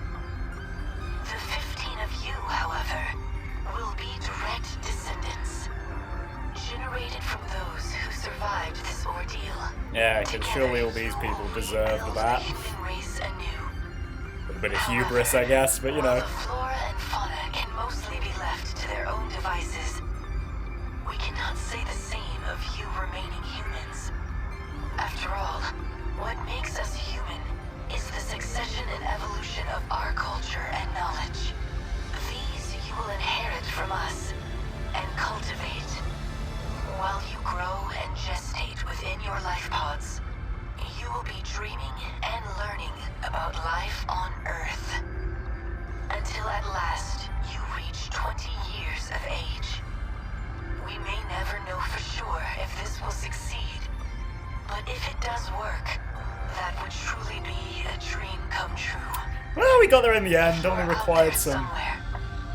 The 15 of you, however, will be direct descendants, generated from those who survived this ordeal. Yeah, because surely all these people deserve that. A human race anew. A bit of hubris, I guess, but you know. While the flora and fauna can mostly be left to their own devices, we cannot say the same of you remaining humans. After all, what makes us human is the succession and evolution of our culture and knowledge. These you will inherit from us and cultivate. While you grow and gestate within your life pods, you will be dreaming and learning about life on Earth. Until at last you reach 20 years of age. We may never know for sure if this will succeed, but if it does work, that would truly be a dream come true. Well, we got there in the end. Only You're out required there some somewhere.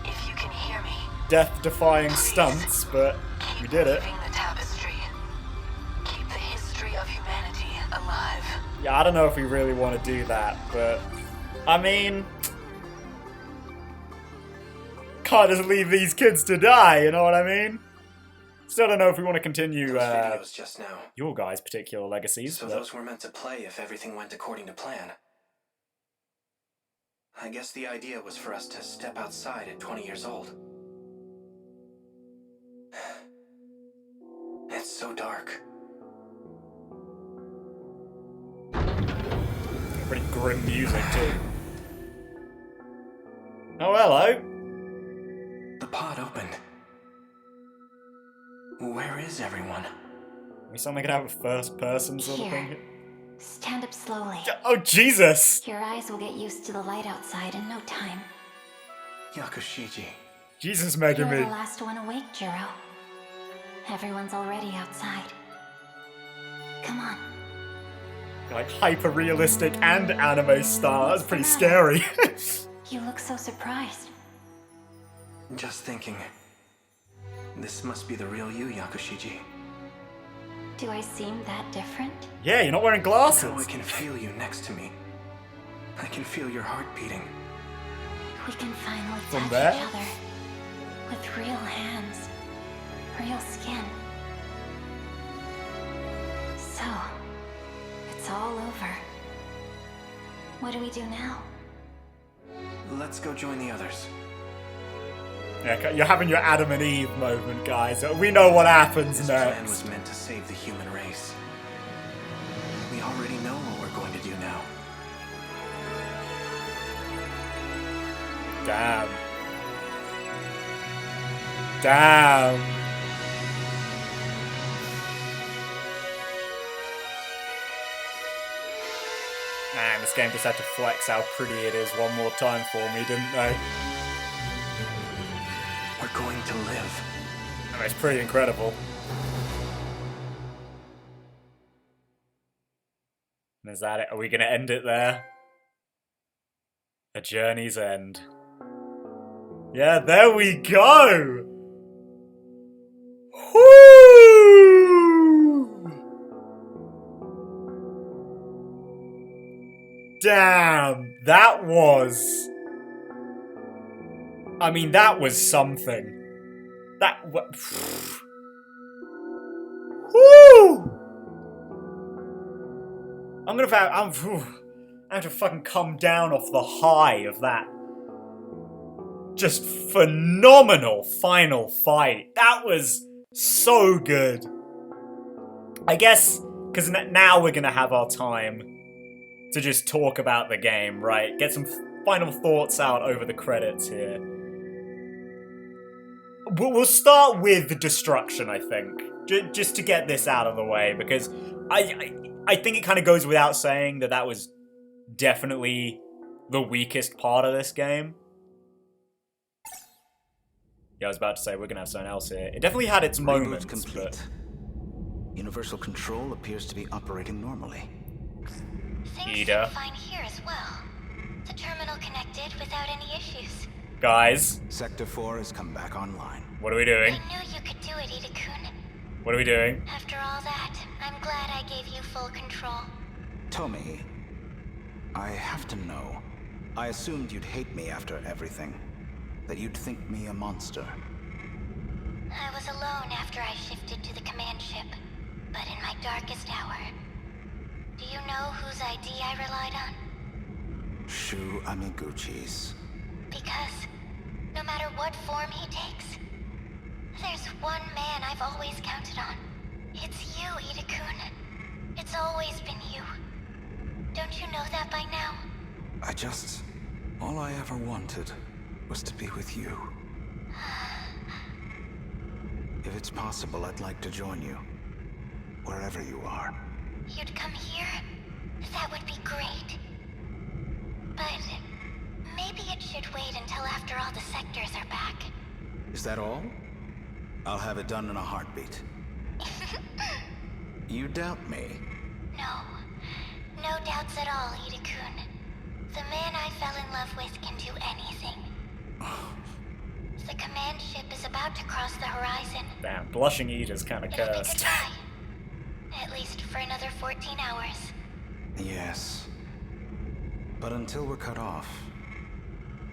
If you can hear me, death-defying stunts, but we did it. weaving the tapestry. Keep the history of humanity alive. Yeah, I don't know if we really want to do that, but I mean, can't just leave these kids to die, you know what I mean? Still don't know if we want to continue Those videos just now. your guys' particular legacies. So but those were meant to play if everything went according to plan. I guess the idea was for us to step outside at 20 years old. It's so dark. pretty grim music too. Oh, hello. The pod opened. Where is everyone? We sound like it have a first person sort of Here. thing. Stand up slowly. Oh, Jesus! Your eyes will get used to the light outside in no time. Yakushiji. Jesus, You're the Megami. last one awake, Jiro. Everyone's already outside. Come on. Like, hyper-realistic and anime style. That's pretty scary. You look so surprised. Just thinking. This must be the real you, Yakushiji. Do I seem that different? Yeah, you're not wearing glasses. Now I can feel you next to me. I can feel your heart beating. We can finally From touch there? each other. With real hands. Real skin. So, it's all over. What do we do now? Let's go join the others. Yeah, you're having your Adam and Eve moment, guys. We know what happens This plan next. was meant to save the human race. We already know what we're going to do now. Damn. Damn. Man, this game just had to flex how pretty it is one more time for me, didn't they? We're going to live. I mean, it's pretty incredible. And is that it? Are we going to end it there? A journey's end. Yeah, there we go! Woo! Damn, that was... I mean, that was something. That Woo! I'm gonna have to fucking come down off the high of that. just phenomenal final fight. That was so good. I guess, because now we're going to have our time to just talk about the game, right? Get some final thoughts out over the credits here. We'll start with the destruction, I think. Just to get this out of the way, because I think it kind of goes without saying that was definitely the weakest part of this game. Yeah, I was about to say, we're going to have something else here. It definitely had its moments, complete. but... Universal control appears to be operating normally. Things Ida. seem fine here as well. The terminal connected without any issues. Guys, Sector 4 has come back online. what are we doing? I knew you could do it, Ida-kun. What are we doing? After all that, I'm glad I gave you full control. Tommy, I have to know. I assumed you'd hate me after everything. That you'd think me a monster. I was alone after I shifted to the command ship, but in my darkest hour. Do you know whose ID I relied on? Shu Amiguchi's. Because no matter what form he takes, there's one man I've always counted on. It's you, Ida-kun. It's always been you. Don't you know that by now? All I ever wanted was to be with you. If it's possible, I'd like to join you. Wherever you are. You'd come here? That would be great. But maybe it should wait until after all the sectors are back. Is that all? I'll have it done in a heartbeat. You doubt me? No. No doubts at all, Ida-kun. The man I fell in love with can do anything. The command ship is about to cross the horizon. Damn, blushing Ida's kind of It'll be cursed. goodbye. At least for another 14 hours. Yes. But until we're cut off,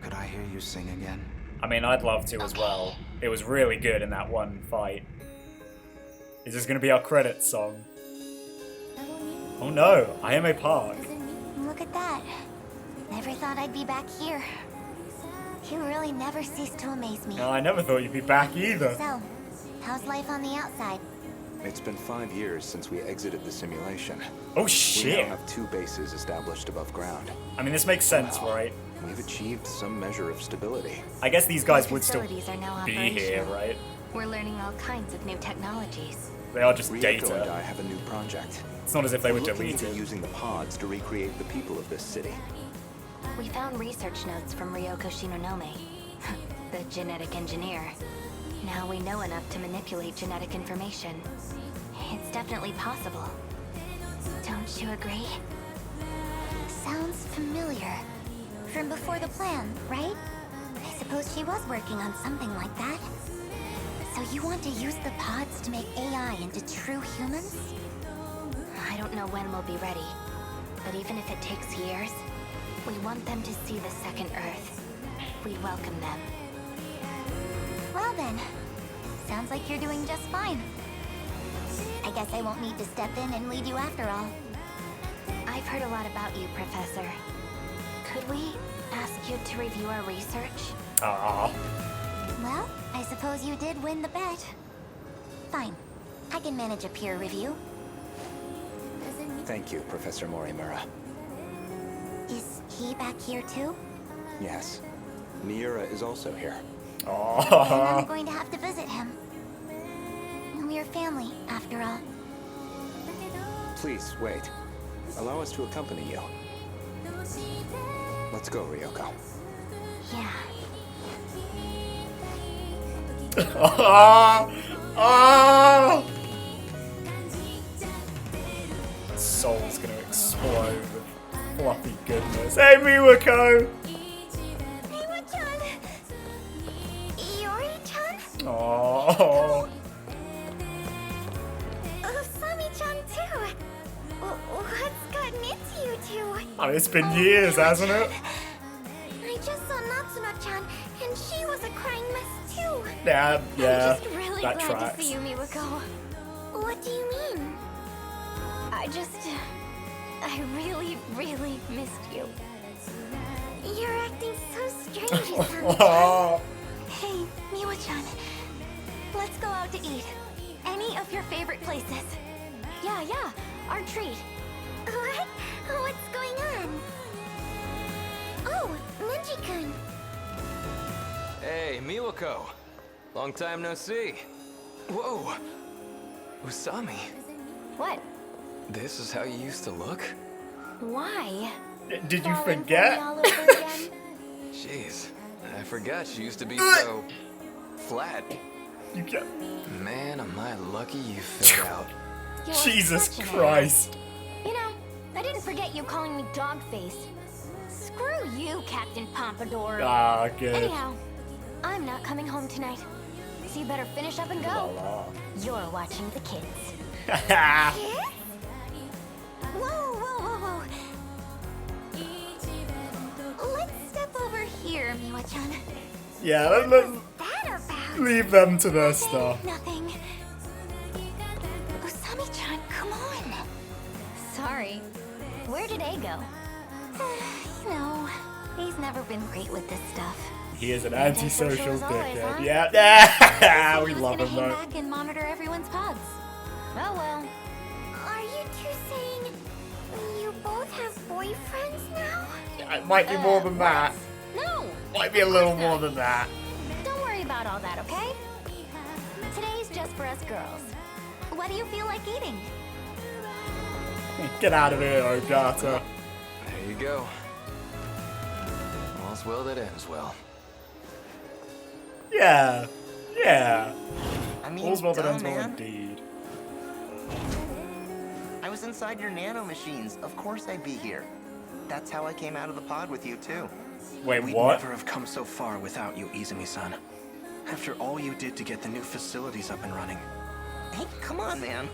could I hear you sing again? I mean, I'd love to as well. It was really good in that one fight. Is this going to be our credits song? Oh no, I am a park. Look at that. Never thought I'd be back here. You really never cease to amaze me. No, I never thought you'd be back either. So, how's life on the outside? It's been 5 years since we exited the simulation. Oh We shit. now have 2 bases established above ground. I mean, this makes sense, right? We've achieved some measure of stability. I guess these guys would still Facilities are now be here, operational. right? We're learning all kinds of new technologies. They are just Ryoko and data. I have a new project. It's not as if they We're would looking delete into it. using the pods to recreate the people of this city. We found research notes from Ryoko Shinonome, the genetic engineer. Now we know enough to manipulate genetic information. It's definitely possible. Don't you agree? Sounds familiar. From before the plan, right? I suppose she was working on something like that. So you want to use the pods to make AI into true humans? I don't know when we'll be ready, but even if it takes years, we want them to see the second Earth. We welcome them. Well then, sounds like you're doing just fine. I guess I won't need to step in and lead you after all. I've heard a lot about you, Professor. Could we ask you to review our research? Ah, Well, I suppose you did win the bet. Fine. I can manage a peer review. Thank you, Professor Morimura. Is he back here too? Yes. Miura is also here. Then ah. I'm going to have to visit him. We're family, after all. Please, wait. Allow us to accompany you. Let's go, Ryoko. Yeah. Ah! Ah! My soul's gonna explode with fluffy goodness. Hey, Miwako! Miwa-chan! Iori-chan? Oh, Sami-chan too! What's gotten into you two? I mean, it's been years, hasn't it? I just saw Natsuno-chan, and she was a crying mess too. Yeah, I'm just really that glad tracks. to see you, Miwako. What do you mean? I really, really missed you. You're acting so so strange, Usami-chan. Oh, Hey, Miwa-chan. Let's go out to eat. Any of your favorite places. Yeah, our treat. What? What's going on? Oh, Nenji-kun. Hey, Miwako. Long time no see. Whoa. Usami, What? this is how you used to look? Why? did you Fall in for me forget? all over again? Jeez, I forgot you used to be so flat. You get Man, am I lucky you filled out. You're Jesus such an Christ. ass. You know, I didn't forget you calling me dog-face. Screw you, Captain Pompadour. Ah, good. Anyhow, I'm not coming home tonight. So you better finish up and go. You're watching the kids. Whoa. Let's step over here, Miwa-chan. Yeah, let's That about? leave them to their stuff. Nothing. Usami-chan, come on. Sorry. Where did A go? You know, he's never been great with this stuff. He is an antisocial Antisocial as always, dickhead. huh? Yeah, we He was love gonna him hang though. back and monitor everyone's pods. Oh well. Are you two saying you both have boyfriends now? It might be more than that. No. Might be a little more than that. Don't worry about all that, okay? Today's just for us girls. What do you feel like eating? Get out of here, Ogata. There you go. All's well that ends well. Yeah. I mean, All's well that duh, ends well man. indeed. I was inside your nano machines. Of course I'd be here. That's how I came out of the pod with you, too. Wait, We'd what? never have come so far without you, Izumi-san. After all you did to get the new facilities up and running. Hey, come on, man.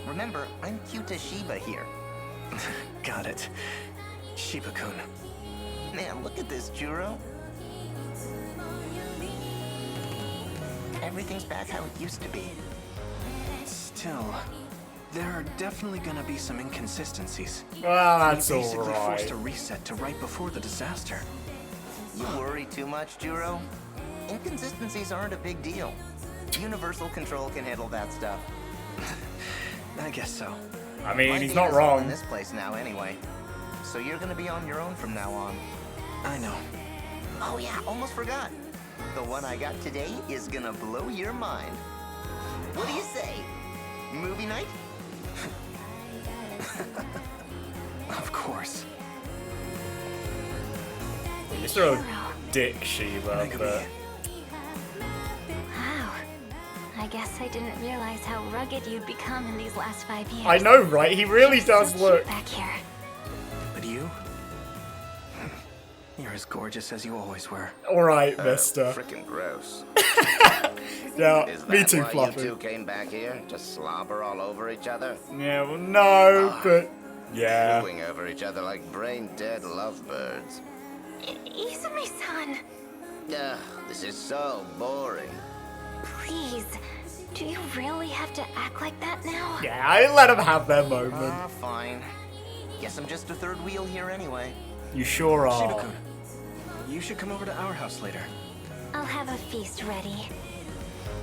Remember, I'm Kyuta Shiba here. Got it. Shiba-kun. Man, look at this, Juro. Everything's back how it used to be. Still, there are definitely gonna be some inconsistencies. Well, that's we basically forced alright. a reset to right before the disaster. You worry too much, Juro. Inconsistencies aren't a big deal. Universal Control can handle that stuff. I guess so. I mean, My he's not data's all in wrong. this place now, anyway. So you're gonna be on your own from now on. I know. Oh yeah, almost forgot. The one I got today is gonna blow your mind. What do you say? Movie night? Of course. You're still a dick, Shiba, Megumi. but... Wow. I guess I didn't realize how rugged you'd become in these last 5 years. I know, right? He really You're does so look... cute back here. But you? You're as gorgeous as you always were. Alright, mister. Frickin' gross. Yeah, Is me that too, why Fluffy. you two came back here? To slobber all over each other? Yeah, well, no, but... Yeah. Cooing over each other like brain-dead lovebirds. Izumi-san, Ugh, this is so boring. please. Do you really have to act like that now? Yeah, I let him have their moment. Fine. Guess I'm just a third wheel here anyway. You sure are. Shiba-kun, you should come over to our house later. I'll have a feast ready.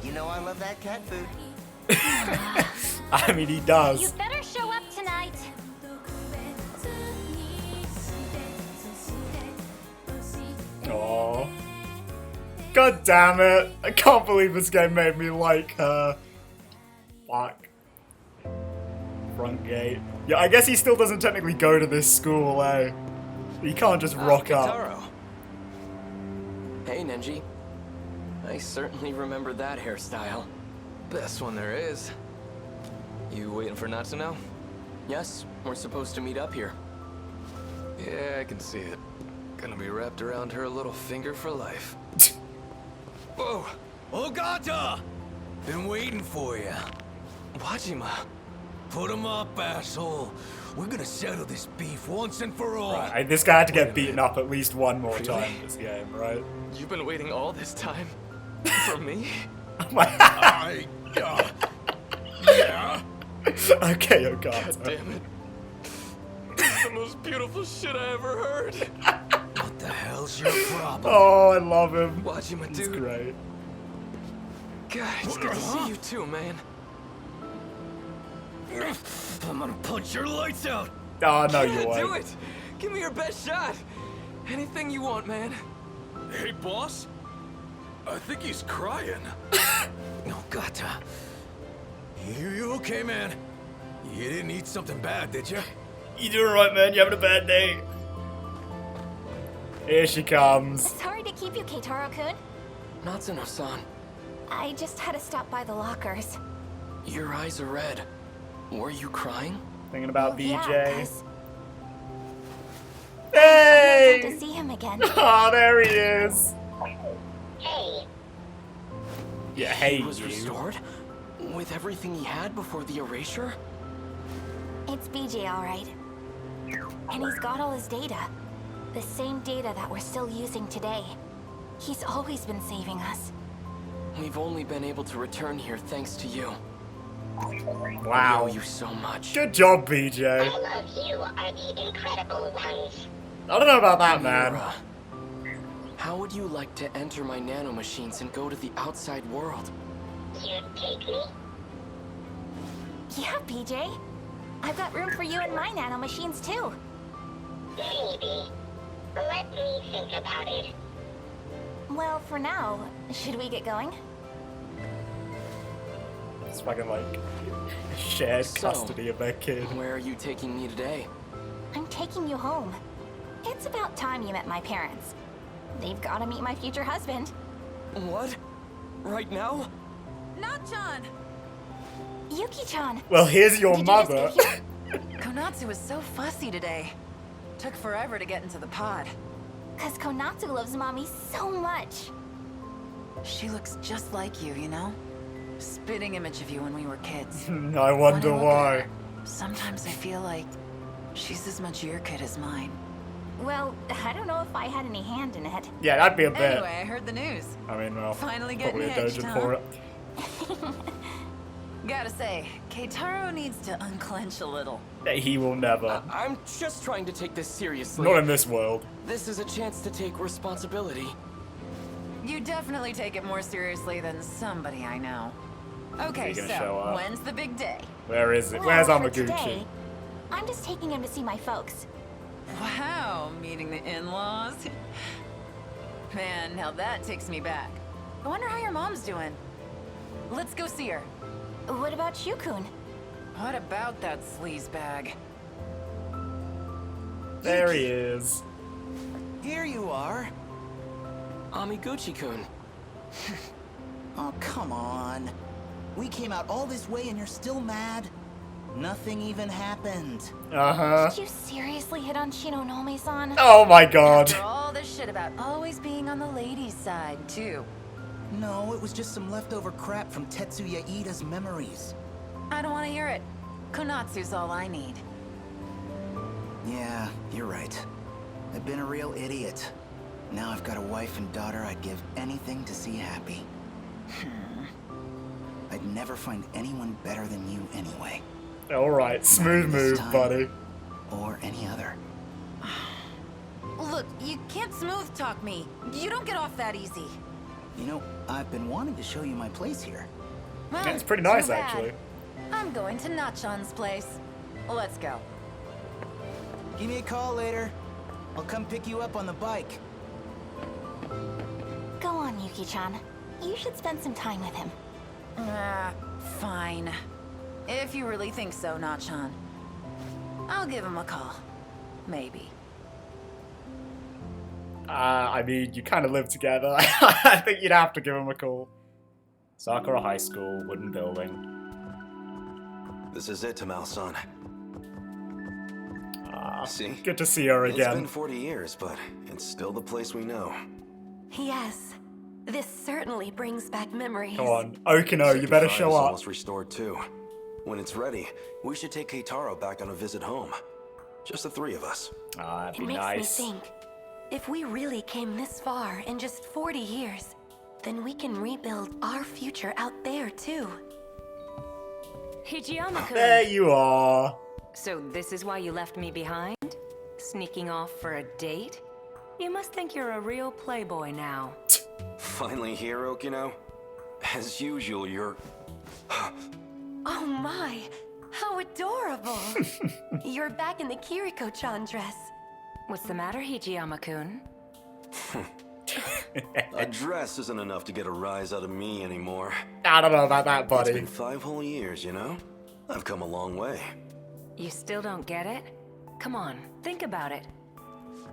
You know I love that cat food. I mean, he does. You better show up tonight. Aww. God damn it. I can't believe this game made me like her. Fuck. Front gate. Yeah, I guess he still doesn't technically go to this school, eh? He can't just rock up. Kitaro. Hey, Nenji. I certainly remember that hairstyle. Best one there is. You waiting for Natsuno? Yes, we're supposed to meet up here. Yeah, I can see it. Gonna be wrapped around her little finger for life. Whoa! Ogata! Been waiting for you. Wajima. Put 'em up, asshole. We're gonna settle this beef once and for all. Right, this guy had to get beaten up at least one more Really? time in this game, right? You've been waiting all this time? For me? Yeah. Okay, Ogata. Damn it. This is the most beautiful shit I ever heard. Well, What the hell's your problem? Oh, I love him. Watch him, He's dude. great. God, it's good to see you too, man. I'm gonna punch your lights out. Oh, no, Yeah, you do won't. it. Give me your best shot. Anything you want, man. Hey, boss. I think he's crying. Oh, God. You okay, man? You didn't eat something bad, did you? You doing right, man? You having a bad day? Here she comes. Sorry to keep you, Keitaro-kun. Natsuno-san, I just had to stop by the lockers. your eyes are red. Were you crying? Thinking about Well, yeah, BJ. 'cause Hey! I to see him again. Oh, there he is. Hey, Yeah, hey, He was you. restored? With everything he had before the erasure? It's BJ, all right. And he's got all his data. The same data that we're still using today. He's always been saving us. We've only been able to return here thanks to you. We Wow. owe you so much. Good job, BJ. I love you are the incredible ones. I don't know about that, man. Mira, how would you like to enter my nanomachines and go to the outside world? You take me? Yeah, BJ. I've got room for you in my nanomachines, too. Maybe. Let me think about it. Well, for now, should we get going? It's fucking like shared So, custody of their kid. Where are you taking me today? I'm taking you home. It's about time you met my parents. They've got to meet my future husband. What? Right now? Not John! Yuki-chan. Well, here's your Did you just mother. get here? Konatsu was so fussy today. Took forever to get into the pod. Cause Konatsu loves mommy so much. She looks just like you, you know? Spitting image of you when we were kids. I wonder When I look at why. her, sometimes I feel like she's as much your kid as mine. Well, I don't know if I had any hand in it. Yeah, that'd be a bit. Anyway, I heard the news. I mean, well, Finally getting probably a hitched, dojo huh? for it. Gotta say, Keitaro needs to unclench a little. He will never. I'm just trying to take this seriously. Not in this world. This is a chance to take responsibility. You definitely take it more seriously than somebody I know. Okay, Is he gonna show so up? when's the big day? Where is it? Well, Where's for Amaguchi? today, I'm just taking him to see my folks. Wow, meeting the in-laws? Man, now that takes me back. I wonder how your mom's doing. Let's go see her. What about you, Kun? What about that sleazebag? There he is. Here you are. Amiguchi-kun. Oh, come on. We came out all this way and you're still mad? Nothing even happened. Uh-huh. Did you seriously hit on Shinonome-san? Oh my god. After all this shit about always being on the ladies' side, too. No, it was just some leftover crap from Tetsuya Iida's memories. I don't want to hear it. Konatsu's all I need. Yeah, you're right. I've been a real idiot. Now I've got a wife and daughter I'd give anything to see happy. I'd never find anyone better than you anyway. Alright, smooth This move, time, buddy. Or any other. Look, you can't smooth talk me. You don't get off that easy. You know, I've been wanting to show you my place here. Well, Yeah, it's pretty too nice, bad. actually. I'm going to Nachon's place. Let's go. Give me a call later. I'll come pick you up on the bike. Go on, Yuki-chan. You should spend some time with him. Fine. If you really think so, Nachon. I'll give him a call. Maybe. I mean, you kind of live together. I think you'd have to give him a call. Sakura High School, wooden building. This is it, Tamao-san. See? Good to see her It's again. been 40 years, but it's still the place we know. Yes. This certainly brings back memories. Come on. Okino, you better 55 show is up. almost restored too. When it's ready, we should take Keitaro back on a visit home. Just the three of us. Ah, that'd It be makes nice. me think, if we really came this far in just 40 years, then we can rebuild our future out there too. Hijiyama-kun. There you are. So this is why you left me behind? Sneaking off for a date? You must think you're a real playboy now. Finally here, Okino? As usual, you're... Oh my, how adorable! You're back in the Kiriko-chan dress. What's the matter, Hijiyama-kun? A dress isn't enough to get a rise out of me anymore. I don't know about that, buddy. It's been 5 whole years, you know? I've come a long way. You still don't get it? Come on, think about it.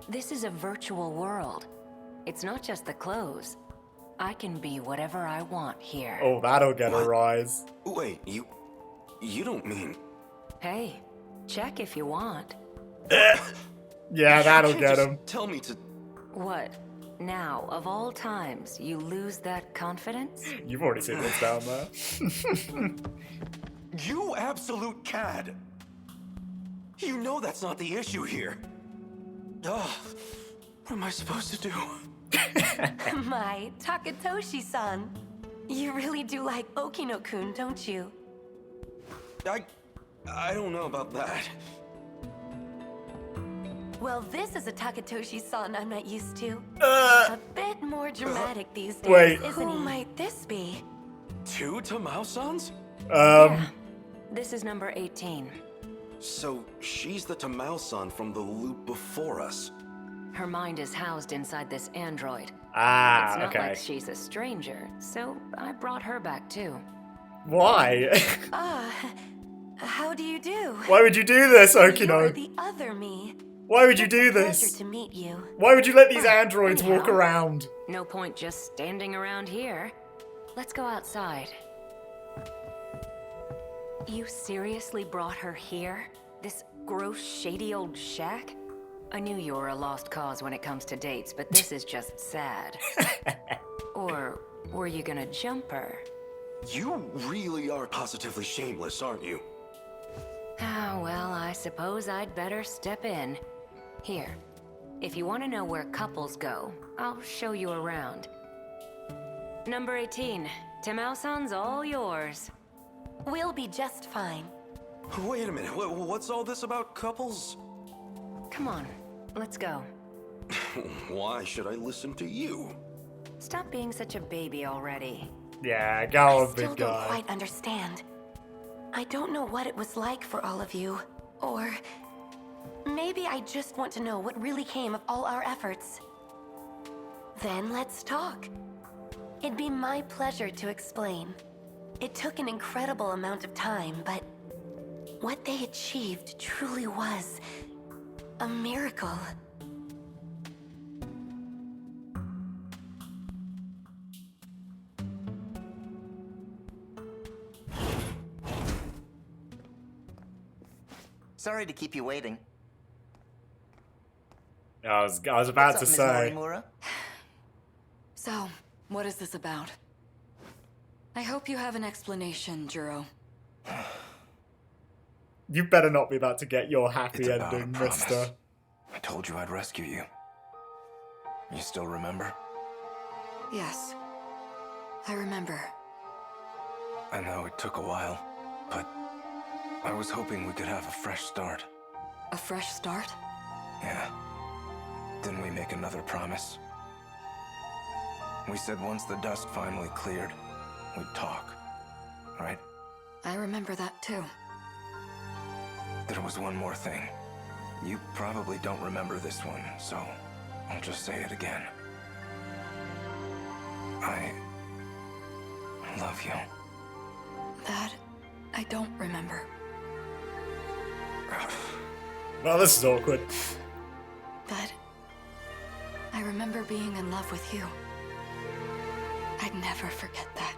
This is a virtual world. It's not just the clothes. I can be whatever I want here. Oh, that'll get a rise. Wait, you don't mean... Hey, check if you want. Yeah, that'll get him. Tell me to... What? Now, of all times, you lose that confidence? You've already seen what's down there. You absolute cad! You know that's not the issue here. Ugh, what am I supposed to do? My Takatoshi-san. You really do like Okino-kun, don't you? I don't know about that. Well, this is a Takatoshi-san I'm not used to. Uh, a bit more dramatic these days, wait. isn't he? Who might this be? 2 Tamao-sans? Yeah. This is number 18. So, she's the Tamao-san from the loop before us. Her mind is housed inside this android. Ah, it's not okay. like she's a stranger, so I brought her back too. Why? How do you do? Why would you do this, You're Okino? the other me. Why would you do Pleasure this? to meet you. Why would you let these androids anyhow, walk around? No point just standing around here. Let's go outside. You seriously brought her here? This gross, shady old shack? I knew you were a lost cause when it comes to dates, but this is just sad. Or were you gonna jump her? You really are positively shameless, aren't you? Ah, well, I suppose I'd better step in. Here, if you want to know where couples go, I'll show you around. Number 18, Tamao-san's all yours. We'll be just fine. Wait a minute, what's all this about couples? Come on, let's go. Why should I listen to you? Stop being such a baby already. Yeah, go on, I still big don't guy. quite understand. I don't know what it was like for all of you, or maybe I just want to know what really came of all our efforts. Then let's talk. It'd be my pleasure to explain. It took an incredible amount of time, but what they achieved truly was a miracle. Sorry to keep you waiting. I was about What's to up, Ms. say. Morimura? So, what is this about? I hope you have an explanation, Juro. You better not be about to get your happy It's about ending, a promise. mister. I told you I'd rescue you. You still remember? Yes. I remember. I know it took a while, but I was hoping we could have a fresh start. A fresh start? Yeah. Didn't we make another promise? We said once the dust finally cleared, we'd talk, right? I remember that too. There was one more thing. You probably don't remember this one, so I'll just say it again. I love you. That I don't remember. Well, this is awkward. But I remember being in love with you. I'd never forget that.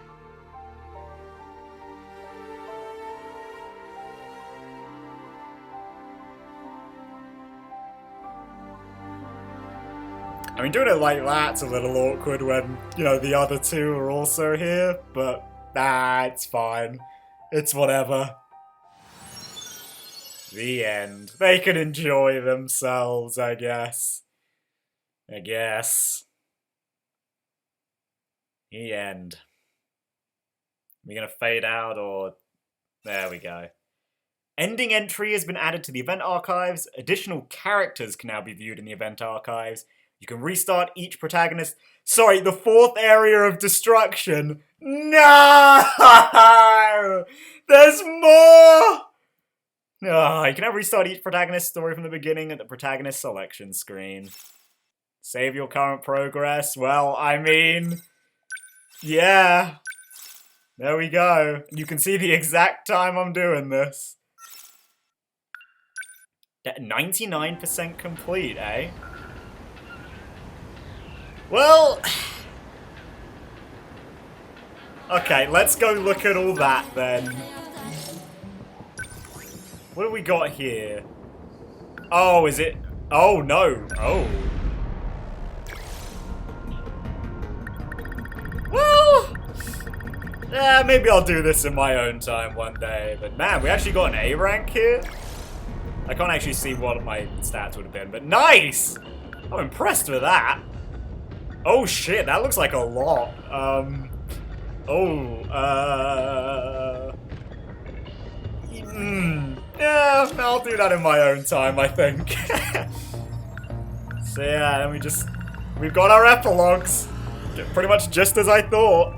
I mean, doing it like that's a little awkward when, you know, the other two are also here, but it's fine. It's whatever. The end. They can enjoy themselves, I guess. The end. Are we gonna fade out or... There we go. Ending entry has been added to the event archives. Additional characters can now be viewed in the event archives. You can restart each protagonist. Sorry, the 4th area of destruction. No! There's more! Oh, you can now restart each protagonist's story from the beginning at the protagonist selection screen. Save your current progress. Well, I mean... yeah. There we go. You can see the exact time I'm doing this. 99% complete, eh? Well... okay, let's go look at all that then. What do we got here? Oh, is it... oh, no. Oh. Well... yeah, maybe I'll do this in my own time one day. But man, we actually got an A rank here? I can't actually see what my stats would have been, but nice! I'm impressed with that. Oh shit, that looks like a lot. Yeah, I'll do that in my own time, I think. So yeah, then we've got our epilogues. Pretty much just as I thought.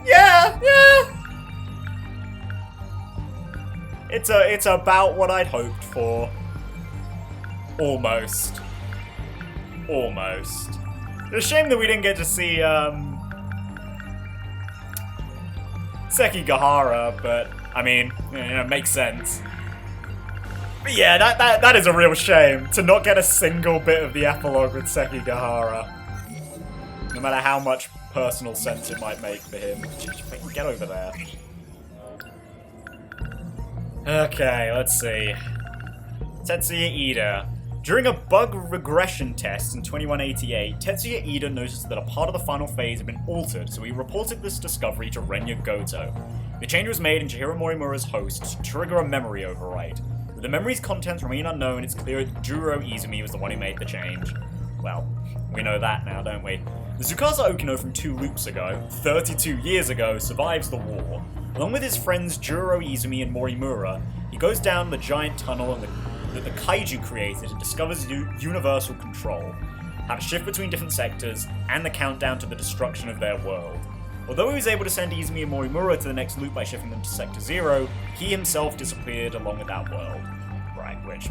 Yeah. It's about what I'd hoped for. Almost. It's a shame that we didn't get to see Sekigahara, but I mean, it makes sense. But yeah, that is a real shame to not get a single bit of the epilogue with Sekigahara. No matter how much personal sense it might make for him. Just get over there. Okay, let's see. Tetsuya Ida. During a bug regression test in 2188, Tetsuya Ida noticed that a part of the final phase had been altered, so he reported this discovery to Renya Goto. The change was made in Chihiro Morimura's host to trigger a memory overwrite. With the memory's contents remain unknown, it's clear that Juro Izumi was the one who made the change. Well, we know that now, don't we? The Tsukasa Okino from 2 loops ago, 32 years ago, survives the war. Along with his friends Juro Izumi and Morimura, he goes down the giant tunnel that the kaiju created and discovers universal control, how to shift between different sectors, and the countdown to the destruction of their world. Although he was able to send Izumi and Morimura to the next loop by shifting them to Sector 0, he himself disappeared along with that world. Right, which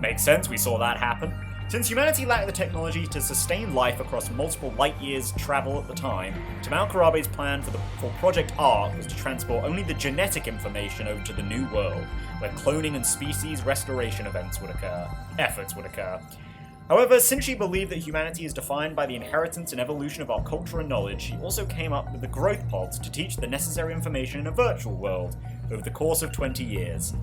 makes sense, we saw that happen. Since humanity lacked the technology to sustain life across multiple light years travel at the time, Tamao Karabe's plan for Project Ark was to transport only the genetic information over to the New World, where cloning and species restoration efforts would occur. However, since she believed that humanity is defined by the inheritance and evolution of our culture and knowledge, she also came up with the growth pods to teach the necessary information in a virtual world over the course of 20 years.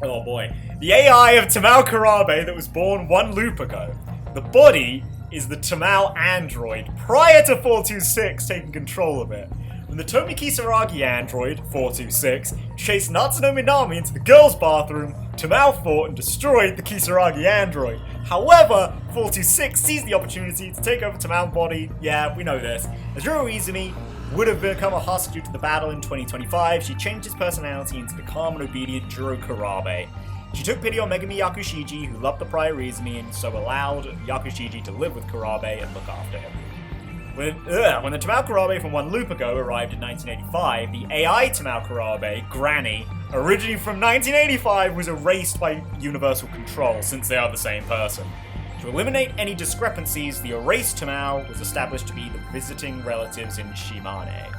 Oh boy. The AI of Tamao Karabe that was born 1 loop ago. The body is the Tamao android, prior to 426 taking control of it. When the Tomi Kisaragi android, 426, chased Natsuno Minami into the girls' bathroom, Tamao fought and destroyed the Kisaragi android. However, 426 seized the opportunity to take over Tamao's body. Yeah, we know this. As Juro Izumi would have become a husk due to the battle in 2025, she changed his personality into the calm and obedient Juro Karabe. She took pity on Megami Yakushiji, who loved the prior Izumi, and so allowed Yakushiji to live with Karabe and look after him. When the Tamao Karabe from 1 loop ago arrived in 1985, the AI Tamao Karabe, Granny, originally from 1985, was erased by Universal Control, since they are the same person. To eliminate any discrepancies, the erased Tamao was established to be the visiting relatives in Shimane.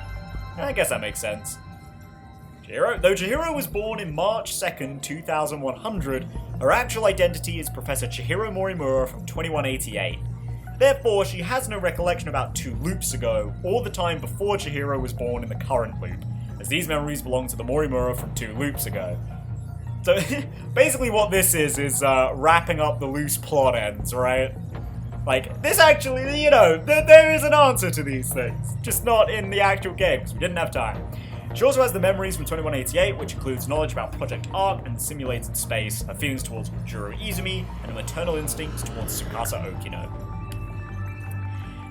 I guess that makes sense. Though Chihiro was born in March 2nd, 2100, her actual identity is Professor Chihiro Morimura from 2188. Therefore, she has no recollection about 2 loops ago, or the time before Chihiro was born in the current loop, as these memories belong to the Morimura from 2 loops ago. So, basically what this is wrapping up the loose plot ends, right? Like, this actually, there is an answer to these things, just not in the actual game, because we didn't have time. She also has the memories from 2188, which includes knowledge about Project Ark and simulated space, her feelings towards Juro Izumi, and a maternal instinct towards Tsukasa Okino.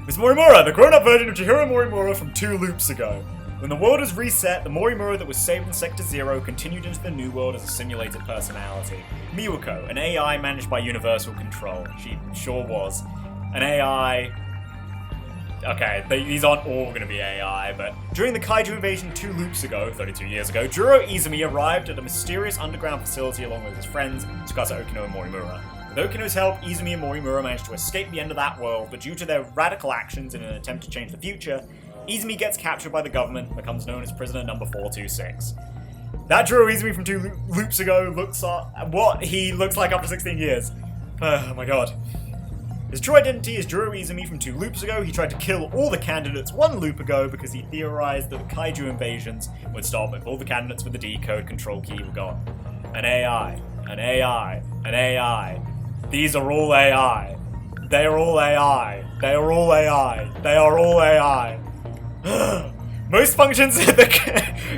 Miss Morimura, the grown-up version of Chihiro Morimura from 2 loops ago. When the world was reset, the Morimura that was saved in Sector Zero continued into the new world as a simulated personality. Miwako, an AI managed by Universal Control. She sure was. An AI... Okay, these aren't all going to be AI, but... During the Kaiju invasion 2 loops ago, 32 years ago, Juro Izumi arrived at a mysterious underground facility along with his friends, Tsukasa Okino and Morimura. With Okino's help, Izumi and Morimura managed to escape the end of that world, but due to their radical actions in an attempt to change the future, Izumi gets captured by the government and becomes known as prisoner number 426. That Juro Izumi from 2 loops ago looks what he looks like after 16 years. Oh my god. His true identity is Juro Izumi from 2 loops ago. He tried to kill all the candidates 1 loop ago because he theorized that the Kaiju invasions would stop if all the candidates with the D-code control key were gone. An AI. An AI. An AI. These are all AI. They are all AI. They are all AI. They are all AI. Most functions in the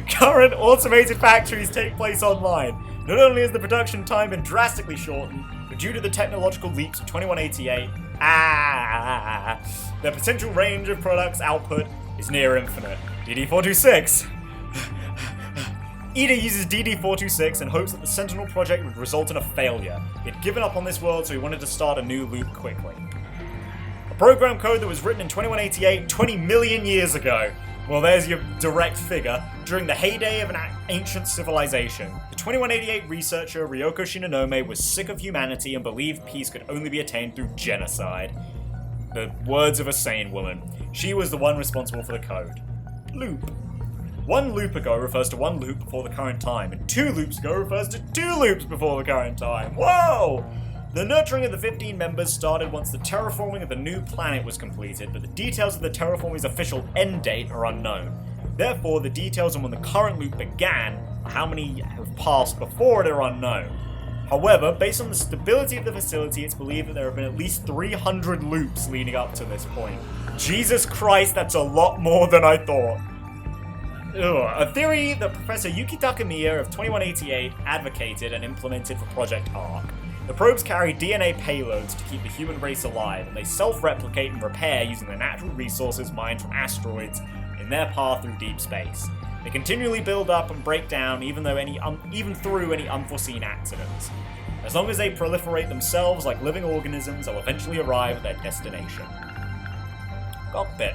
current automated factories take place online. Not only has the production time been drastically shortened, but due to the technological leaps of 2188, the potential range of products output is near infinite. DD426. Ida uses DD426 and hopes that the Sentinel project would result in a failure. He had given up on this world, so he wanted to start a new loop quickly. A program code that was written in 2188, 20 million years ago. Well, there's your direct figure. During the heyday of an ancient civilization, the 2188 researcher Ryoko Shinonome was sick of humanity and believed peace could only be attained through genocide. The words of a sane woman. She was the one responsible for the code. Loop. 1 loop ago refers to 1 loop before the current time, and 2 loops ago refers to 2 loops before the current time. Whoa! The nurturing of the 15 members started once the terraforming of the new planet was completed, but the details of the terraforming's official end date are unknown. Therefore, the details on when the current loop began, or how many have passed before it, are unknown. However, based on the stability of the facility, it's believed that there have been at least 300 loops leading up to this point. Jesus Christ, that's a lot more than I thought. A theory that Professor Yuki Takamiya of 2188 advocated and implemented for Project Ark. The probes carry DNA payloads to keep the human race alive, and they self-replicate and repair using the natural resources mined from asteroids in their path through deep space. They continually build up and break down even through any unforeseen accidents. As long as they proliferate themselves like living organisms, they'll eventually arrive at their destination. Cockpit.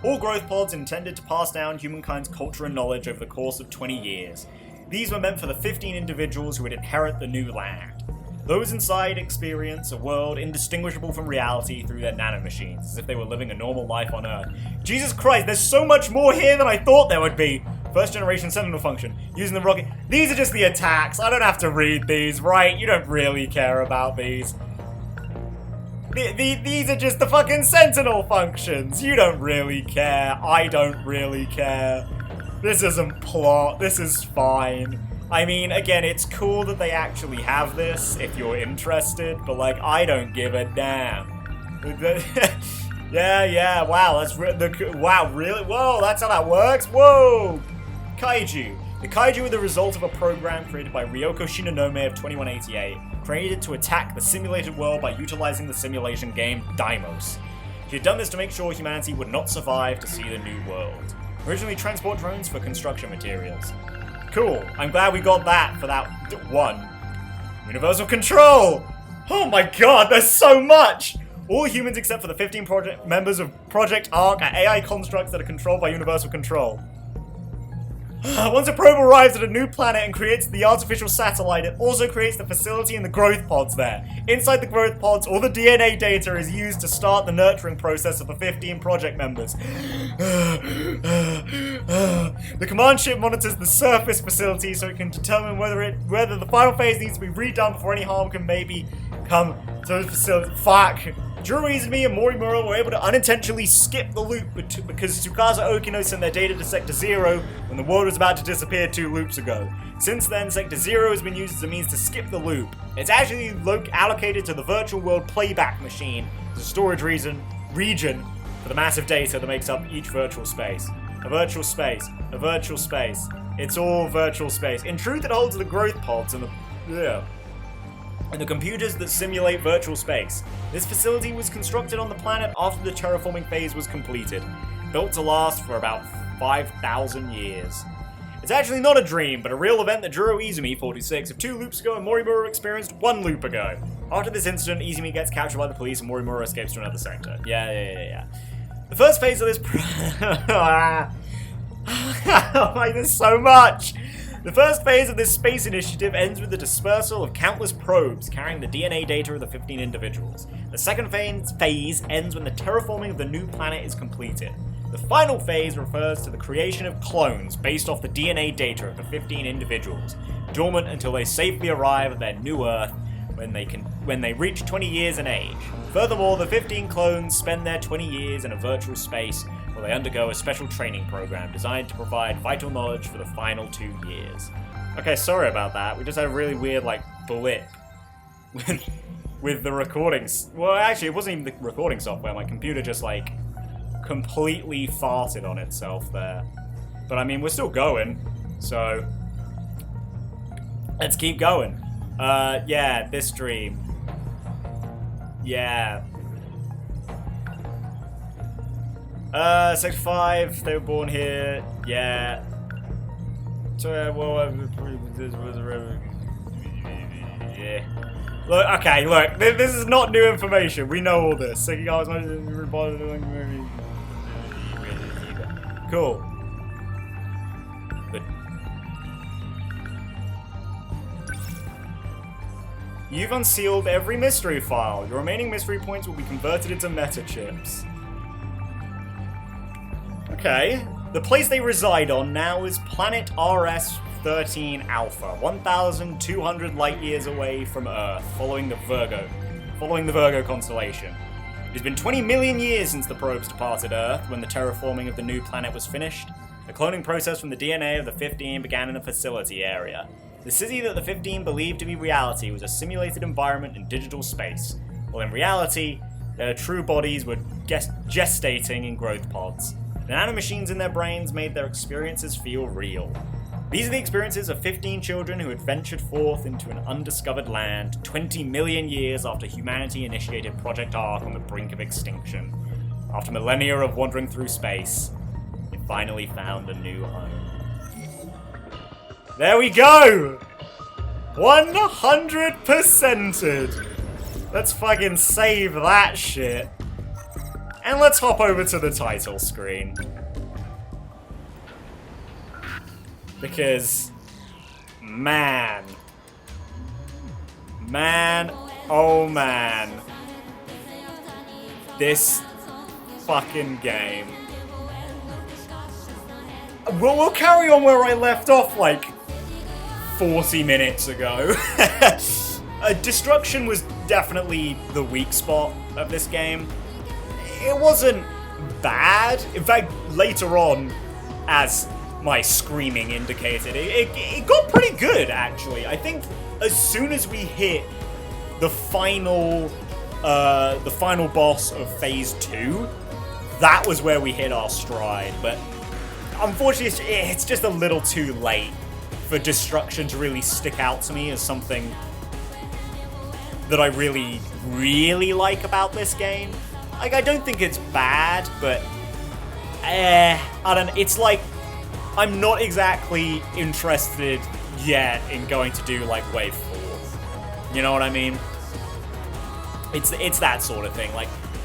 All growth pods intended to pass down humankind's culture and knowledge over the course of 20 years. These were meant for the 15 individuals who would inherit the new land. Those inside experience a world indistinguishable from reality through their nanomachines, as if they were living a normal life on Earth. Jesus Christ, there's so much more here than I thought there would be! First generation Sentinel function, using the rocket. These are just the attacks, I don't have to read these, right? You don't really care about these. These are just the fucking Sentinel functions. You don't really care. I don't really care. This isn't plot. This is fine. I mean, again, it's cool that they actually have this, if you're interested, but, like, I don't give a damn. yeah, wow, wow, really? Whoa, that's how that works? Whoa! Kaiju. The Kaiju are the result of a program created by Ryoko Shinonome of 2188, created to attack the simulated world by utilizing the simulation game daimos. She had done this to make sure humanity would not survive to see the new world. Originally transport drones for construction materials. Cool. I'm glad we got that for that one. Universal Control! Oh my god, there's so much! All humans except for the 15 members of Project Ark are AI constructs that are controlled by Universal Control. Once a probe arrives at a new planet and creates the artificial satellite, it also creates the facility and the growth pods there. Inside the growth pods, all the DNA data is used to start the nurturing process of the 15 project members. The command ship monitors the surface facility so it can determine whether the final phase needs to be redone before any harm can maybe come to the facility. Fuck! Juro Izumi and Morimura were able to unintentionally skip the loop because Tsukasa Okino sent their data to Sector Zero when the world was about to disappear 2 loops ago. Since then, Sector Zero has been used as a means to skip the loop. It's actually allocated to the virtual world playback machine as a storage region for the massive data that makes up each virtual space. A virtual space. A virtual space. It's all virtual space. In truth, it holds the growth pods and the computers that simulate virtual space. This facility was constructed on the planet after the terraforming phase was completed. Built to last for about 5,000 years. It's actually not a dream, but a real event that Juro Izumi, 46, of 2 loops ago and Morimura experienced 1 loop ago. After this incident, Izumi gets captured by the police and Morimura escapes to another sector. Yeah. The first phase of this I like this so much! The first phase of this space initiative ends with the dispersal of countless probes carrying the DNA data of the 15 individuals. The second phase ends when the terraforming of the new planet is completed. The final phase refers to the creation of clones based off the DNA data of the 15 individuals, dormant until they safely arrive at their new Earth when they reach 20 years in age. Furthermore, the 15 clones spend their 20 years in a virtual space where they undergo a special training program designed to provide vital knowledge for the final 2 years. Okay, sorry about that. We just had a really weird, blip with the recordings. Well, actually, it wasn't even the recording software. My computer just, completely farted on itself there. But, I mean, we're still going, so let's keep going. Yeah, this dream. Yeah. Sector 5, they were born here. Yeah. So, yeah. Look, okay, look, this is not new information. We know all this. Cool. But you've unsealed every mystery file. Your remaining mystery points will be converted into meta chips. Okay. The place they reside on now is planet RS-13 Alpha, 1,200 light years away from Earth, following the Virgo constellation. It has been 20 million years since the probes departed Earth, when the terraforming of the new planet was finished. The cloning process from the DNA of the 15 began in the facility area. The city that the 15 believed to be reality was a simulated environment in digital space, while in reality, their true bodies were gestating in growth pods. The nanomachines in their brains made their experiences feel real. These are the experiences of 15 children who had ventured forth into an undiscovered land 20 million years after humanity initiated Project Ark on the brink of extinction. After millennia of wandering through space, it finally found a new home. There we go! 100%'ed! Let's fucking save that shit. And let's hop over to the title screen. Because, man, oh man, this fucking game. We'll carry on where I left off 40 minutes ago. Destruction was definitely the weak spot of this game. It wasn't bad. In fact, later on, as my screaming indicated, it got pretty good, actually. I think as soon as we hit the final boss of Phase 2, that was where we hit our stride. But unfortunately, it's just a little too late for Destruction to really stick out to me as something that I really, really like about this game. I don't think it's bad, but I don't know. It's I'm not exactly interested yet in going to do Wave 4. You know what I mean? It's that sort of thing.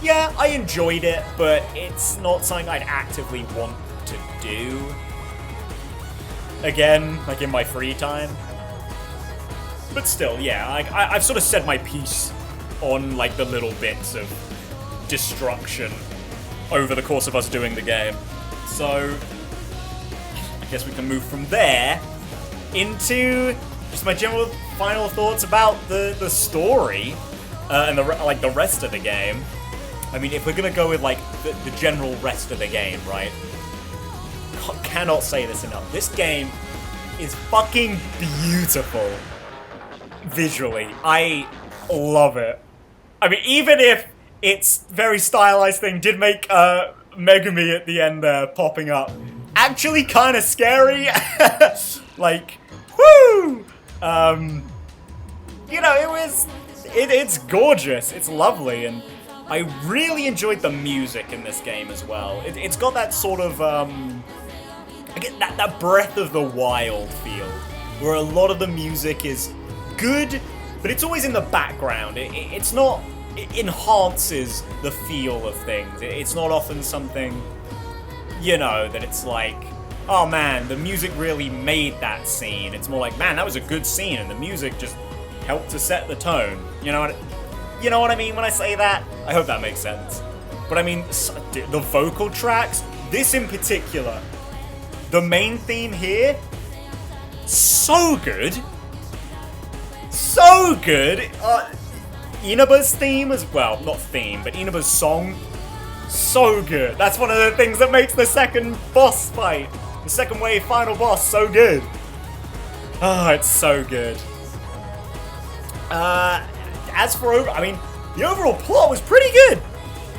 Yeah, I enjoyed it, but it's not something I'd actively want to do again, in my free time. But still, yeah, I've sort of said my piece on the little bits of destruction over the course of us doing the game. So I guess we can move from there into just my general final thoughts about the story and the rest of the game. I mean, if we're gonna go with the general rest of the game, right? Cannot say this enough. This game is fucking beautiful visually. I love it. I mean, even if its very stylized thing did make Megumi at the end there popping up actually kind of scary. Woo! You know, it's gorgeous. It's lovely, and I really enjoyed the music in this game as well. It's got that sort of I get that Breath of the Wild feel, where a lot of the music is good, but it's always in the background. It's not... It enhances the feel of things. It's not often something, you know, that it's like, oh man, the music really made that scene. It's more like, man, that was a good scene, and the music just helped to set the tone. You know what I mean when I say that? I hope that makes sense. But I mean, the vocal tracks, this in particular, the main theme here, so good. So good. Inaba's theme as well, not theme, but Inaba's song, so good. That's one of the things that makes the second boss fight, the second wave final boss, so good. Oh, it's so good. As for I mean, the overall plot was pretty good.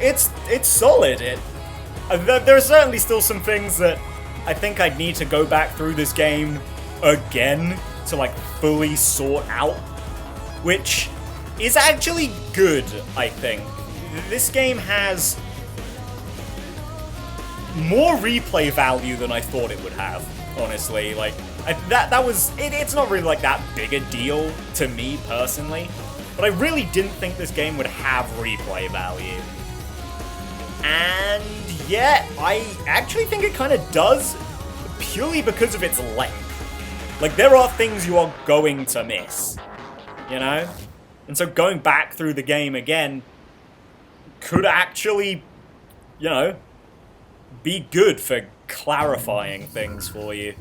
It's solid. There are certainly still some things that I think I'd need to go back through this game again to like fully sort out, which is actually good, I think. This game has more replay value than I thought it would have, honestly. Like, it's not really like that big a deal to me personally, but I really didn't think this game would have replay value. And yeah, I actually think it kind of does, purely because of its length. Like, there are things you are going to miss, you know? And so going back through the game again could actually, you know, be good for clarifying things for you.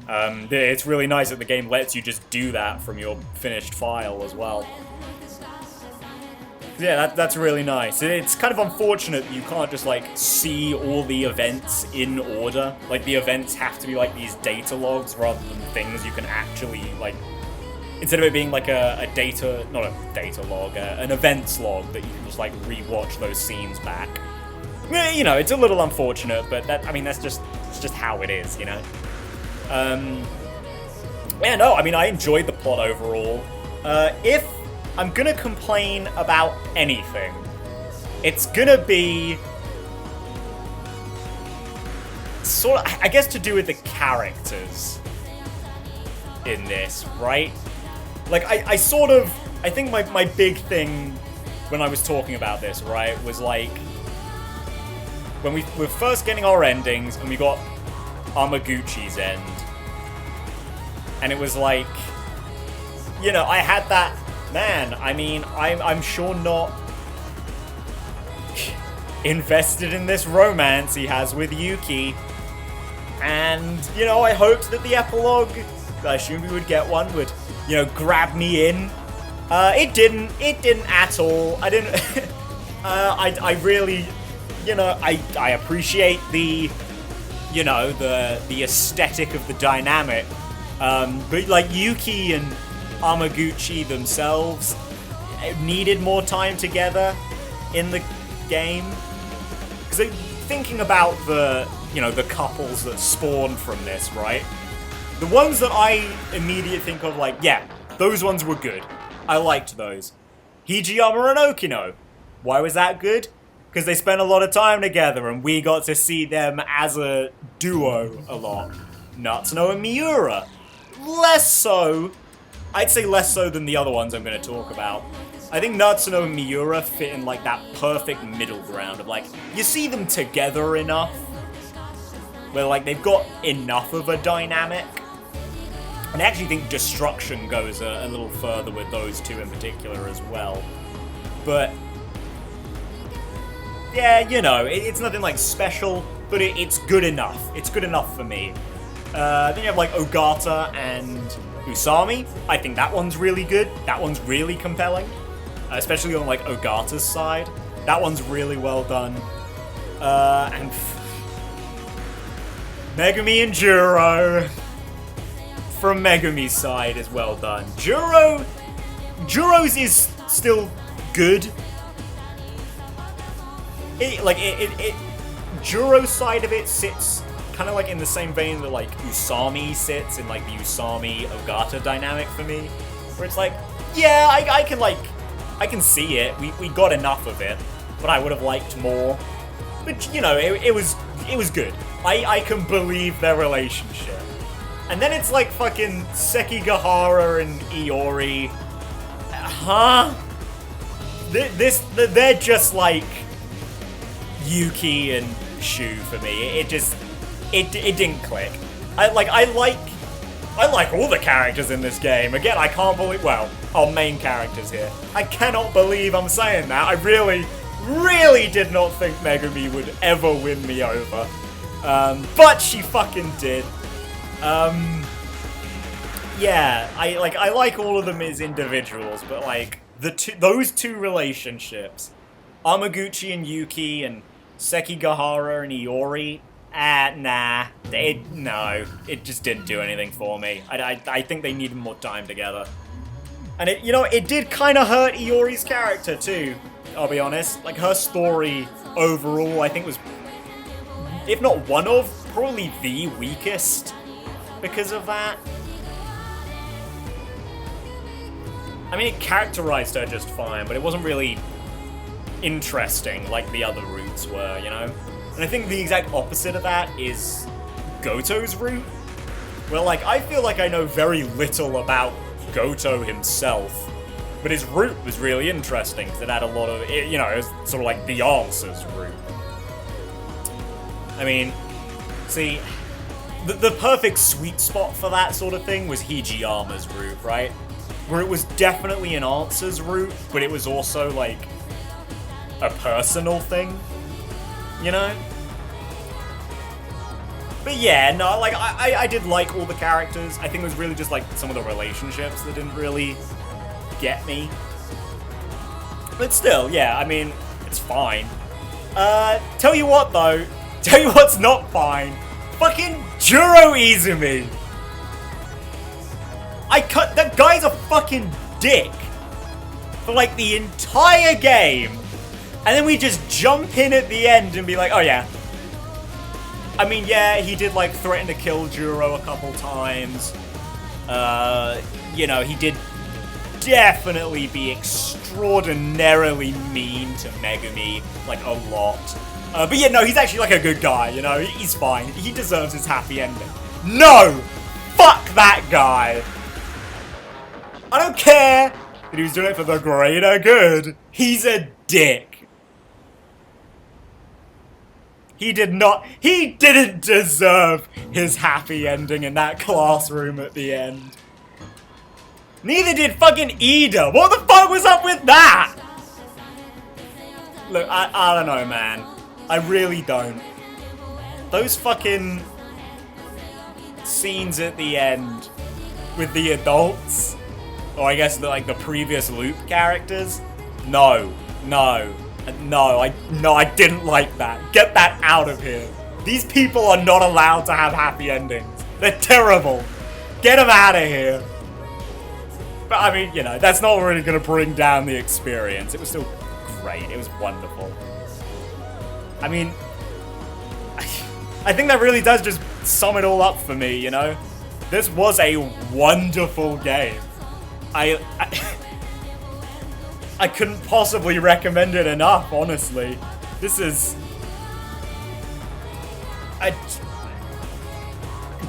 It's really nice that the game lets you just do that from your finished file as well. Yeah, that's really nice. It's kind of unfortunate that you can't just, like, see all the events in order. Like, the events have to be, like, these data logs rather than things you can actually, like... Instead of it being like an events log that you can just like rewatch those scenes back. You know, it's a little unfortunate, but that's just how it is, you know. Yeah, no, I mean, I enjoyed the plot overall. If I'm gonna complain about anything, it's gonna be sort of, I guess, to do with the characters in this, right? Like, I think my big thing when I was talking about this, right, was like, when we were first getting our endings, and we got Amaguchi's end, and it was like, you know, I had that, man, I mean, I'm sure not invested in this romance he has with Yuki, and, you know, I hoped that the epilogue, I assumed we would get one, would, you know, grab me in. It didn't at all. I didn't, I really, you know, I appreciate the, you know, the aesthetic of the dynamic, but like Yuki and Amaguchi themselves needed more time together in the game, because thinking about the, you know, the couples that spawned from this, right? The ones that I immediately think of, like, yeah, those ones were good. I liked those. Hijiyama and Okino. Why was that good? Because they spent a lot of time together, and we got to see them as a duo a lot. Natsuno and Miura. Less so. I'd say less so than the other ones I'm going to talk about. I think Natsuno and Miura fit in, like, that perfect middle ground of, like, you see them together enough, where, like, they've got enough of a dynamic. And I actually think Destruction goes a little further with those two in particular as well. But, yeah, you know, it's nothing, like, special, but it's good enough. It's good enough for me. Then you have, like, Ogata and Usami. I think that one's really good. That one's really compelling. Especially on, like, Ogata's side. That one's really well done. And Megumi and Juro from Megumi's side is well done. Juro's is still good. Juro's side of it sits kind of like in the same vein that like Usami sits in like the Usami-Ogata dynamic for me, where it's like, yeah, I can see it. We got enough of it, but I would have liked more. But you know, it was good. I can believe their relationship. And then it's like fucking Sekigahara and Iori. Huh? They're just like Yuki and Shu for me. It didn't click. I like all the characters in this game. Again, I can't believe, well, our main characters here. I cannot believe I'm saying that. I really did not think Megumi would ever win me over. But she fucking did. Yeah, I like all of them as individuals, but like those two relationships, Amaguchi and Yuki and Sekigahara and Iori, nah, it just didn't do anything for me. I think they needed more time together. And it did kind of hurt Iori's character too, I'll be honest. Like, her story overall, I think was, if not one of, probably the weakest because of that. I mean, it characterized her just fine, but it wasn't really interesting like the other routes were, you know? And I think the exact opposite of that is Goto's route, where, like, I feel like I know very little about Goto himself, but his route was really interesting because it had a lot of, it was sort of like the answers route. I mean, see, the perfect sweet spot for that sort of thing was Hijiyama's route, right? Where it was definitely an answers route, but it was also, like, a personal thing, you know? But yeah, no, like, I did like all the characters. I think it was really just, like, some of the relationships that didn't really get me. But still, yeah, I mean, it's fine. Tell you what, though. Tell you what's not fine. Fucking Juro Izumi. That guy's a fucking dick for, like, the entire game. And then we just jump in at the end and be like, oh yeah. I mean, yeah, he did, like, threaten to kill Juro a couple times. He did definitely be extraordinarily mean to Megumi, like, a lot. But yeah, no, he's actually, like, a good guy, you know? He's fine. He deserves his happy ending. No! Fuck that guy! I don't care that he was doing it for the greater good. He's a dick. He didn't deserve his happy ending in that classroom at the end. Neither did fucking Ida. What the fuck was up with that? Look, I don't know, man. I really don't. Those fucking scenes at the end with the adults, or I guess the previous loop characters. No, I didn't like that. Get that out of here. These people are not allowed to have happy endings. They're terrible. Get them out of here. But I mean, that's not really going to bring down the experience. It was still great. It was wonderful. I mean, I think that really does just sum it all up for me, you know? This was a wonderful game. I couldn't possibly recommend it enough, honestly. This is...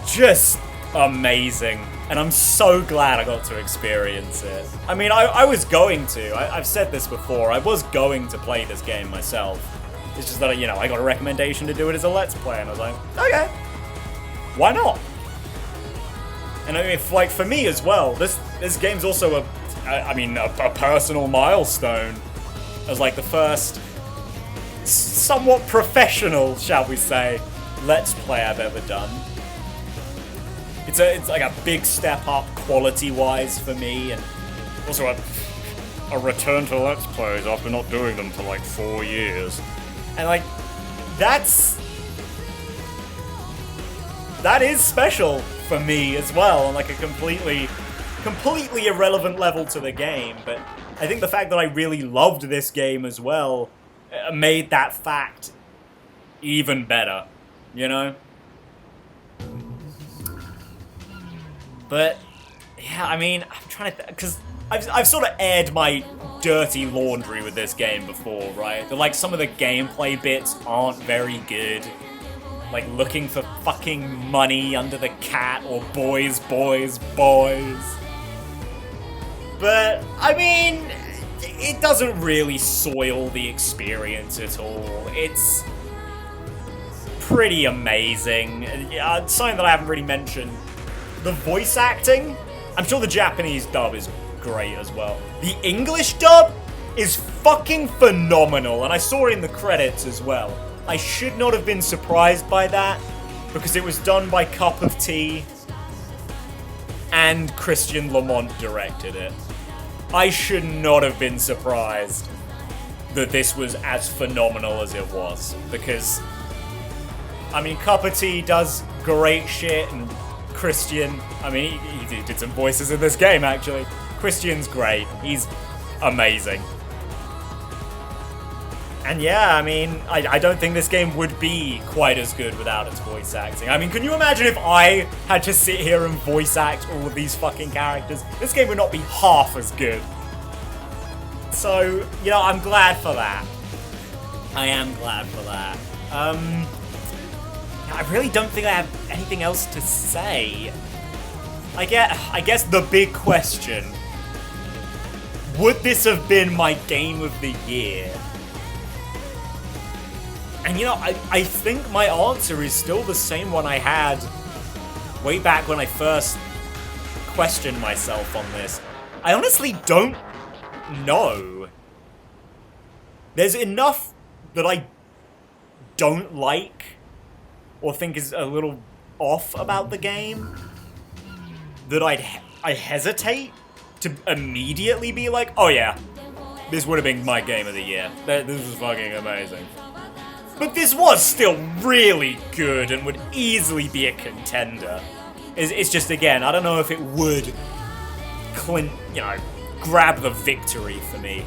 just amazing. And I'm so glad I got to experience it. I mean, I was going to. I've said this before. I was going to play this game myself. It's just that, I got a recommendation to do it as a Let's Play, and I was like, okay. Why not? And I mean, for me as well, this game's also a personal milestone as like the first somewhat professional, shall we say, Let's Play I've ever done. It's like a big step up quality-wise for me, and also a return to Let's Plays after not doing them for like 4 years. And like, that is special for me as well, on like a completely irrelevant level to the game. But I think the fact that I really loved this game as well made that fact even better, you know? But yeah, I mean, I'm trying to because I've sort of aired my dirty laundry with this game before, right? That like some of the gameplay bits aren't very good. like looking for fucking money under the cat or boys, boys, boys. But, I mean, it doesn't really soil the experience at all. It's pretty amazing. Something that I haven't really mentioned, the voice acting, I'm sure the Japanese dub is great as well. The English dub is fucking phenomenal, and I saw it in the credits as well. I should not have been surprised by that, because it was done by Cup of Tea, and Christian Lamont directed it. I should not have been surprised that this was as phenomenal as it was, because, I mean, Cup of Tea does great shit, and Christian, I mean, he did some voices in this game, actually. Christian's great. He's amazing. And yeah, I mean, I don't think this game would be quite as good without its voice acting. I mean, can you imagine if I had to sit here and voice act all of these fucking characters? This game would not be half as good. So, you know, I'm glad for that. I am glad for that. I really don't think I have anything else to say. I guess the big question, would this have been my game of the year? And you know, I think my answer is still the same one I had way back when I first questioned myself on this. I honestly don't know. There's enough that I don't like or think is a little off about the game that I hesitate to immediately be like, oh yeah, this would have been my game of the year. This was fucking amazing. But this was still really good and would easily be a contender. It's just, again, I don't know if it would grab the victory for me.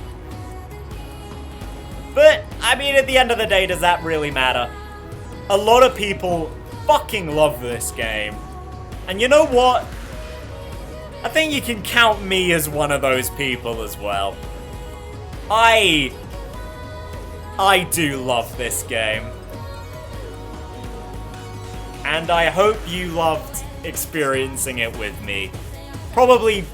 But, I mean, at the end of the day, does that really matter? A lot of people fucking love this game. And you know what? I think you can count me as one of those people as well. I do love this game. And I hope you loved experiencing it with me. Probably,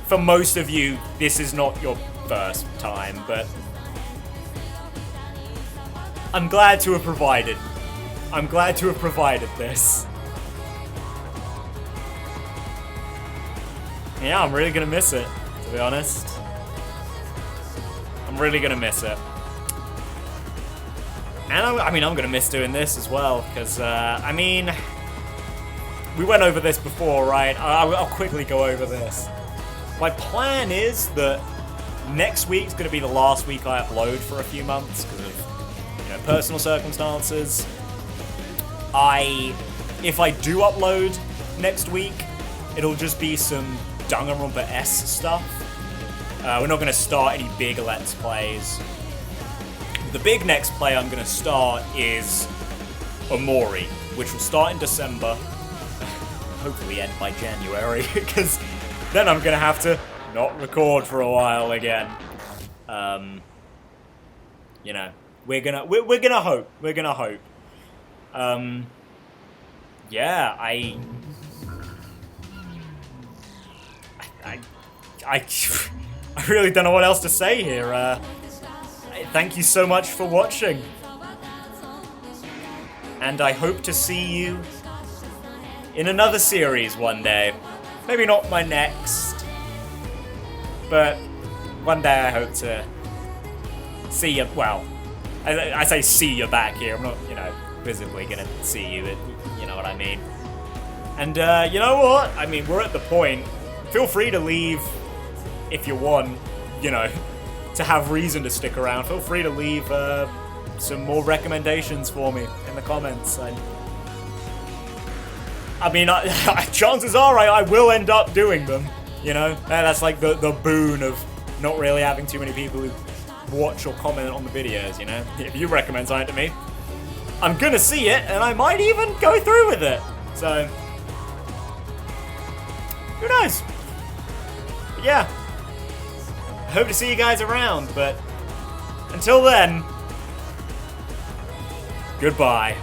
for most of you, this is not your first time, but I'm glad to have provided. I'm glad to have provided this. Yeah, I'm really gonna miss it, to be honest. I'm really gonna miss it. And I'm gonna miss doing this as well, because, I mean, we went over this before, right? I'll quickly go over this. My plan is that next week's gonna be the last week I upload for a few months, because of, personal circumstances. If I do upload next week, it'll just be some Danganronpa-esque stuff. We're not gonna start any big Let's Plays. The big next play I'm going to start is Omori, which will start in December, hopefully end by January, because then I'm going to have to not record for a while again. You know, we're gonna hope. We're gonna hope. Yeah, I really don't know what else to say here. Thank you so much for watching. And I hope to see you in another series one day. Maybe not my next, but one day I hope to see you. Well, I say see you back here. I'm not, visibly gonna see you, but you know what I mean. And you know what? I mean, we're at the point. Feel free to leave if you want, to have reason to stick around. Feel free to leave some more recommendations for me in the comments. I mean, chances are I will end up doing them, That's like the boon of not really having too many people who watch or comment on the videos, If you recommend something to me, I'm gonna see it, and I might even go through with it. So, who knows? But yeah. Hope to see you guys around, but until then, goodbye.